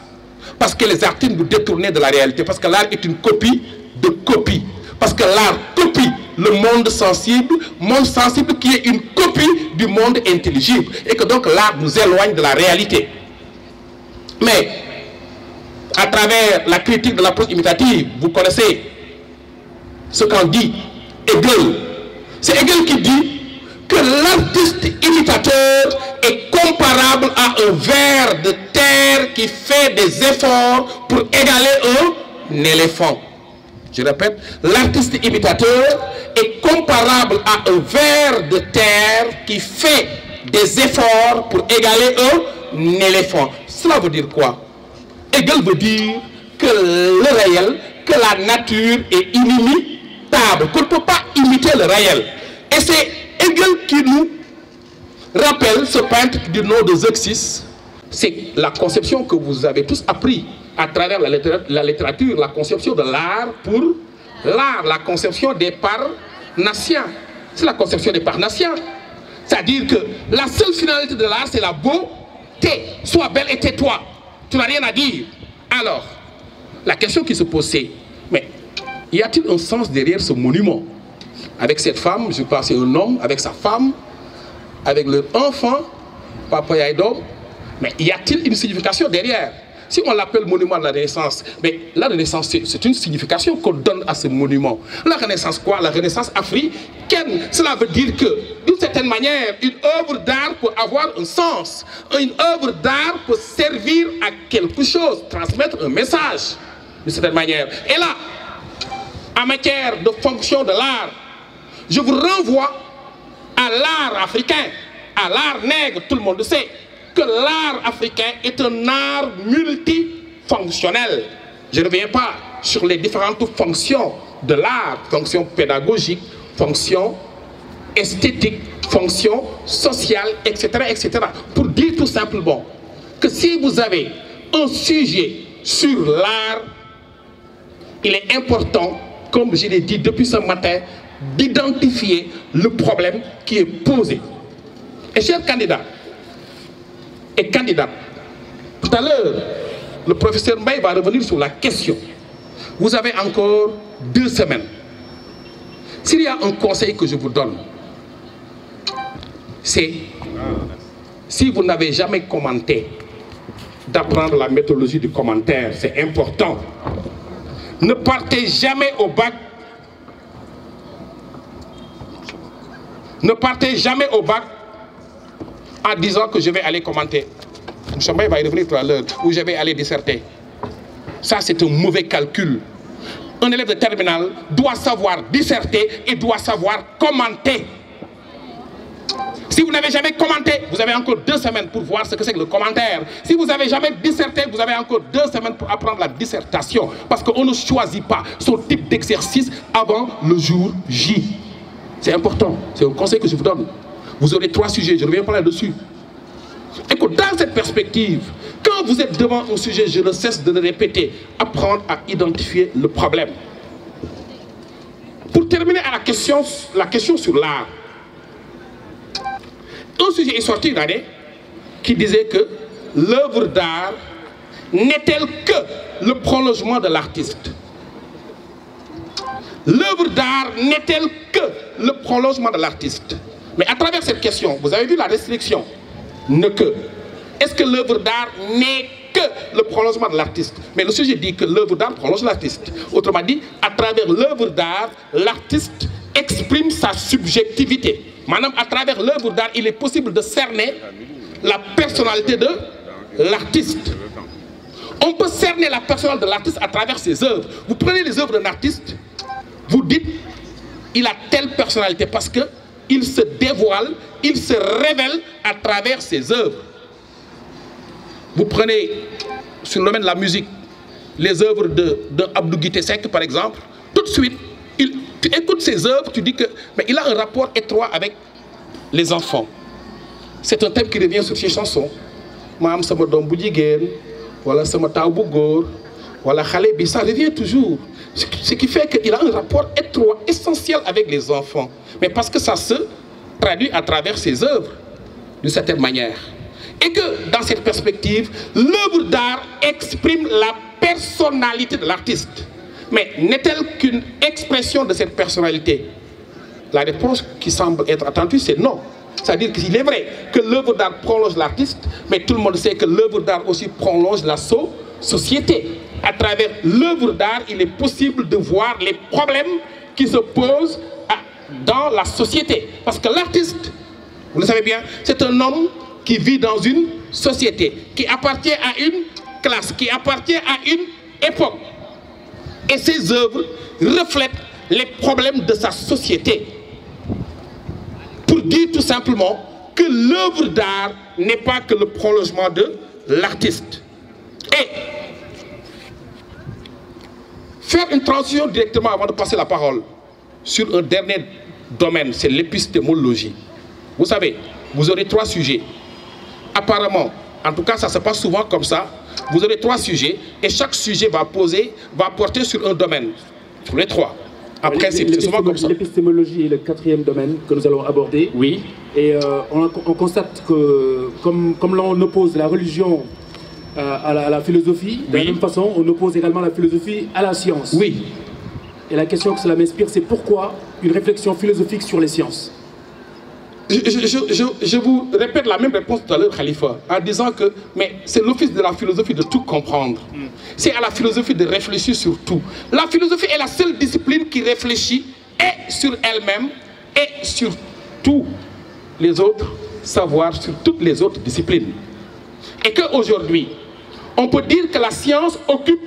Parce que les artistes nous détournaient de la réalité. Parce que l'art est une copie de copie. Parce que l'art copie le monde sensible qui est une copie du monde intelligible. Et que donc l'art nous éloigne de la réalité. Mais, à travers la critique de l'approche imitative, vous connaissez ce qu'en dit Hegel. C'est Hegel qui dit que l'artiste imitateur est comparable à un ver de terre qui fait des efforts pour égaler un éléphant. Je répète, l'artiste imitateur est comparable à un ver de terre qui fait des efforts pour égaler un éléphant. Cela veut dire quoi? Hegel veut dire que le réel, que la nature est inimitable, qu'on ne peut pas imiter le réel. Et c'est Hegel qui nous rappelle ce peintre du nom de Zeuxis. C'est la conception que vous avez tous appris à travers la littérature, la conception de l'art pour l'art, la conception des Parnassiens. C'est la conception des Parnassiens. C'est-à-dire que la seule finalité de l'art, c'est la beauté. Sois belle et tais-toi. Tu n'as rien à dire. Alors, la question qui se pose, c'est, mais y a-t-il un sens derrière ce monument? Avec cette femme, je pense c'est un homme, avec sa femme, avec leur enfant, papa Yaïdom, mais y a-t-il une signification derrière? Si on l'appelle monument de la Renaissance, mais la Renaissance, c'est une signification qu'on donne à ce monument. La Renaissance quoi? La Renaissance africaine. Cela veut dire que, d'une certaine manière, une œuvre d'art peut avoir un sens. Une œuvre d'art peut servir à quelque chose, transmettre un message, d'une certaine manière. Et là, en matière de fonction de l'art, je vous renvoie à l'art africain, à l'art nègre, tout le monde le sait, que l'art africain est un art multifonctionnel. Je ne reviens pas sur les différentes fonctions de l'art, fonction pédagogique, fonction esthétique, fonction sociale, etc., etc. Pour dire tout simplement que si vous avez un sujet sur l'art, il est important, comme je l'ai dit depuis ce matin, d'identifier le problème qui est posé. Et chers candidats et candidates, tout à l'heure, le professeur Mbaye va revenir sur la question. Vous avez encore 2 semaines. S'il y a un conseil que je vous donne, c'est, si vous n'avez jamais commenté, d'apprendre la méthodologie du commentaire, c'est important. Ne partez jamais au bac. Ne partez jamais au bac en disant que je vais aller commenter. M. Mbaye va y revenir tout à l'heure, où je vais aller disserter. Ça, c'est un mauvais calcul. Un élève de terminale doit savoir disserter et doit savoir commenter. Si vous n'avez jamais commenté, vous avez encore 2 semaines pour voir ce que c'est que le commentaire. Si vous n'avez jamais disserté, vous avez encore 2 semaines pour apprendre la dissertation. Parce qu'on ne choisit pas son type d'exercice avant le jour J. C'est important, c'est un conseil que je vous donne. Vous aurez 3 sujets, je ne reviens pas là-dessus. Et que dans cette perspective, quand vous êtes devant un sujet, je ne cesse de le répéter, apprendre à identifier le problème. Pour terminer à la question sur l'art, un sujet est sorti une année qui disait que l'œuvre d'art n'est-elle que le prolongement de l'artiste? L'œuvre d'art n'est-elle que le prolongement de l'artiste? Mais à travers cette question, vous avez vu la restriction. Ne que. Est-ce que l'œuvre d'art n'est que le prolongement de l'artiste? Mais le sujet dit que l'œuvre d'art prolonge l'artiste. Autrement dit, à travers l'œuvre d'art, l'artiste exprime sa subjectivité. Madame, à travers l'œuvre d'art, il est possible de cerner la personnalité de l'artiste. On peut cerner la personnalité de l'artiste à travers ses œuvres. Vous prenez les œuvres d'un artiste, vous dites, il a telle personnalité parce qu'il se dévoile, il se révèle à travers ses œuvres. Vous prenez, sur le domaine de la musique, les œuvres de Abdou Guité Seck, par exemple, tout de suite, tu écoutes ses œuvres, tu dis que mais il a un rapport étroit avec les enfants. C'est un thème qui revient sur ses chansons. Maam sama dom bu jigéen, wala sama taw bu góor, wala xale bi, ça revient toujours. Ce qui fait qu'il a un rapport étroit, essentiel avec les enfants. Mais parce que ça se traduit à travers ses œuvres, d'une certaine manière. Et que dans cette perspective, l'œuvre d'art exprime la personnalité de l'artiste. Mais n'est-elle qu'une expression de cette personnalité? La réponse qui semble être attendue, c'est non. C'est-à-dire qu'il est vrai que l'œuvre d'art prolonge l'artiste, mais tout le monde sait que l'œuvre d'art aussi prolonge la société. À travers l'œuvre d'art, il est possible de voir les problèmes qui se posent dans la société. Parce que l'artiste, vous le savez bien, c'est un homme qui vit dans une société, qui appartient à une classe, qui appartient à une époque. Et ses œuvres reflètent les problèmes de sa société. Pour dire tout simplement que l'œuvre d'art n'est pas que le prolongement de l'artiste. Et faire une transition directement avant de passer la parole sur un dernier domaine, c'est l'épistémologie. Vous savez, vous aurez 3 sujets. Apparemment, en tout cas ça se passe souvent comme ça, vous aurez 3 sujets et chaque sujet va porter sur un domaine, sur les 3. En principe, c'est souvent comme ça. L'épistémologie est le 4e domaine que nous allons aborder. Oui. Et on constate que comme l'on oppose la religion à la philosophie, de la même façon, on oppose également la philosophie à la science. Oui. Et la question que cela m'inspire, c'est pourquoi une réflexion philosophique sur les sciences? Je vous répète la même réponse tout à l'heure, Khalifa, en disant que c'est l'office de la philosophie de tout comprendre. C'est à la philosophie de réfléchir sur tout. La philosophie est la seule discipline qui réfléchit et sur elle-même et sur tous les autres savoirs, sur toutes les autres disciplines. Et qu'aujourd'hui, on peut dire que la science occupe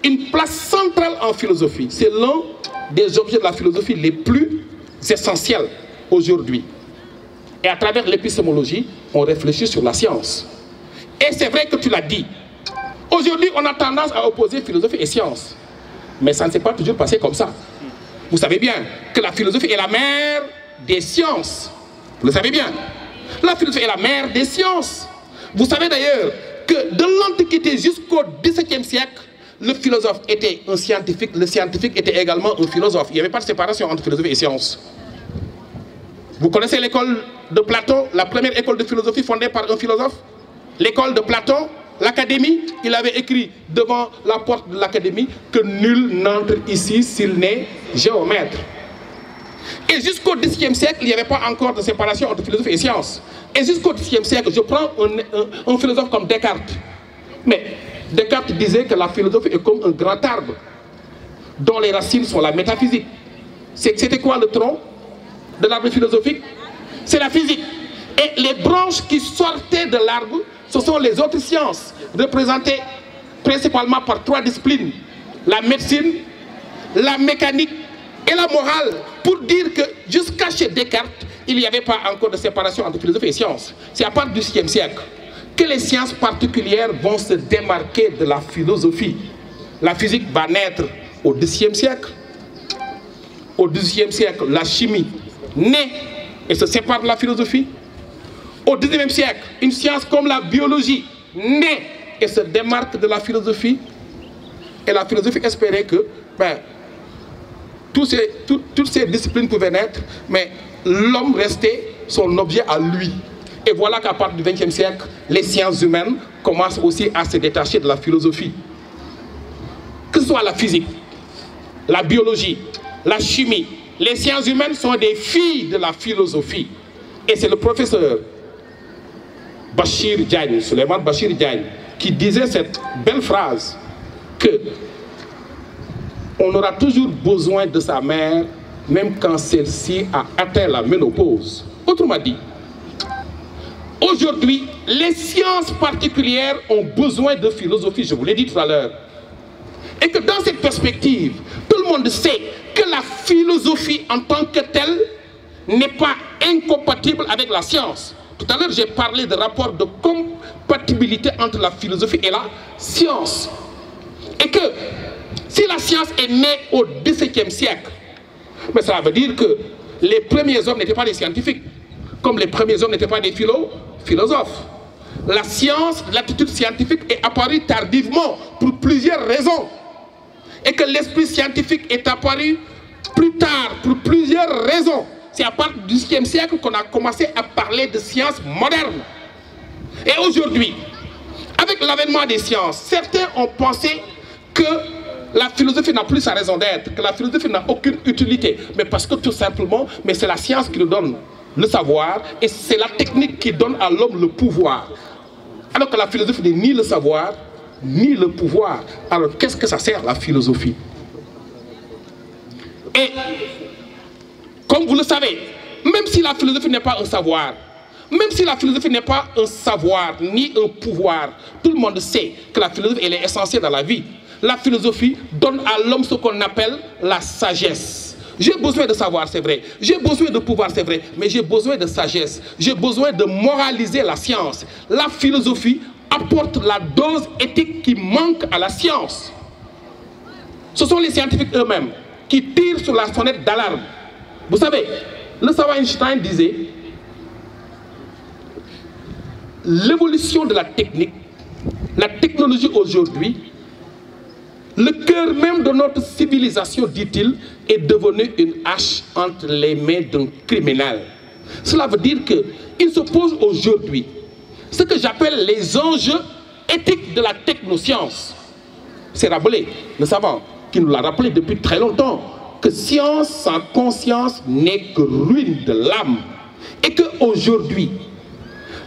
une place centrale en philosophie. C'est l'un des objets de la philosophie les plus essentiels aujourd'hui. Et à travers l'épistémologie, on réfléchit sur la science. Et c'est vrai que tu l'as dit. Aujourd'hui, on a tendance à opposer philosophie et science. Mais ça ne s'est pas toujours passé comme ça. Vous savez bien que la philosophie est la mère des sciences. Vous le savez bien. La philosophie est la mère des sciences. Vous savez d'ailleurs que de l'Antiquité jusqu'au XVIIe siècle, le philosophe était un scientifique, le scientifique était également un philosophe. Il n'y avait pas de séparation entre philosophie et science. Vous connaissez l'école de Platon, la première école de philosophie fondée par un philosophe? L'école de Platon, l'Académie, il avait écrit devant la porte de l'Académie que nul n'entre ici s'il n'est géomètre. Et jusqu'au XIe siècle, il n'y avait pas encore de séparation entre philosophie et science. Et jusqu'au XIe siècle, je prends un philosophe comme Descartes. Mais Descartes disait que la philosophie est comme un grand arbre dont les racines sont la métaphysique. C'était quoi le tronc de l'arbre philosophique? C'est la physique. Et les branches qui sortaient de l'arbre, ce sont les autres sciences, représentées principalement par 3 disciplines. La médecine, la mécanique et la morale. Pour dire que jusqu'à chez Descartes, il n'y avait pas encore de séparation entre philosophie et science. C'est à partir du XIe siècle que les sciences particulières vont se démarquer de la philosophie. La physique va naître au XIe siècle. Au XVIIe siècle, la chimie naît et se sépare de la philosophie. Au XIXe siècle, une science comme la biologie naît et se démarque de la philosophie. Et la philosophie espérait que toutes ces disciplines pouvaient naître, mais l'homme restait son objet à lui. Et voilà qu'à partir du XXe siècle, les sciences humaines commencent aussi à se détacher de la philosophie. Que ce soit la physique, la biologie, la chimie, les sciences humaines sont des filles de la philosophie. Et c'est le professeur Bachir Diagne, Souleymane Bachir Diagne, qui disait cette belle phrase que on aura toujours besoin de sa mère, même quand celle-ci a atteint la ménopause. Autrement dit, Aujourd'hui, les sciences particulières ont besoin de philosophie, je vous l'ai dit tout à l'heure. Et que dans cette perspective, tout le monde sait que la philosophie en tant que telle n'est pas incompatible avec la science. Tout à l'heure, j'ai parlé de rapport de compatibilité entre la philosophie et la science. Et que si la science est née au XVIIe siècle, mais ça veut dire que les premiers hommes n'étaient pas des scientifiques, comme les premiers hommes n'étaient pas des philosophes. La science, l'attitude scientifique est apparue tardivement pour plusieurs raisons. Et que l'esprit scientifique est apparu plus tard pour plusieurs raisons. C'est à partir du XVIe siècle qu'on a commencé à parler de sciences modernes. Et aujourd'hui, avec l'avènement des sciences, certains ont pensé que la philosophie n'a plus sa raison d'être, que la philosophie n'a aucune utilité. Mais parce que tout simplement, mais c'est la science qui nous donne le savoir et c'est la technique qui donne à l'homme le pouvoir. Alors que la philosophie n'est ni le savoir, ni le pouvoir. Alors qu'est-ce que ça sert la philosophie? Et comme vous le savez, même si la philosophie n'est pas un savoir, même si la philosophie n'est pas un savoir ni un pouvoir, tout le monde sait que la philosophie elle est essentielle dans la vie. La philosophie donne à l'homme ce qu'on appelle la sagesse. J'ai besoin de savoir, c'est vrai. J'ai besoin de pouvoir, c'est vrai. Mais j'ai besoin de sagesse. J'ai besoin de moraliser la science. La philosophie apporte la dose éthique qui manque à la science. Ce sont les scientifiques eux-mêmes qui tirent sur la sonnette d'alarme. Vous savez, le savant Einstein disait l'évolution de la technique, la technologie aujourd'hui, le cœur même de notre civilisation, dit-il, est devenu une hache entre les mains d'un criminel. Cela veut dire qu'il se pose aujourd'hui ce que j'appelle les enjeux éthiques de la technoscience. C'est Rabelais, le savant, qui nous l'a rappelé depuis très longtemps, que science sans conscience n'est que ruine de l'âme. Et qu'aujourd'hui,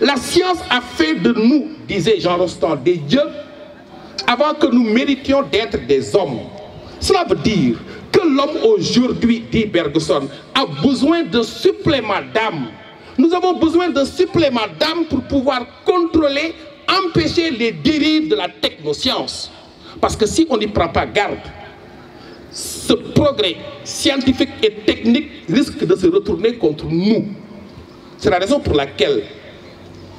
la science a fait de nous, disait Jean Rostand, des dieux, avant que nous méritions d'être des hommes. Cela veut dire que l'homme aujourd'hui, dit Bergson, a besoin d'un supplément d'âme. Nous avons besoin d'un supplément d'âme pour pouvoir contrôler, empêcher les dérives de la technoscience. Parce que si on n'y prend pas garde, ce progrès scientifique et technique risque de se retourner contre nous. C'est la raison pour laquelle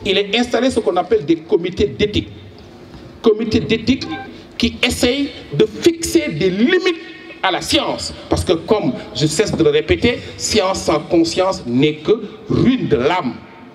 il est installé ce qu'on appelle des comités d'éthique. Comités d'éthique qui essayent de fixer des limites à la science. Parce que comme je cesse de le répéter, science sans conscience n'est que ruine de l'âme.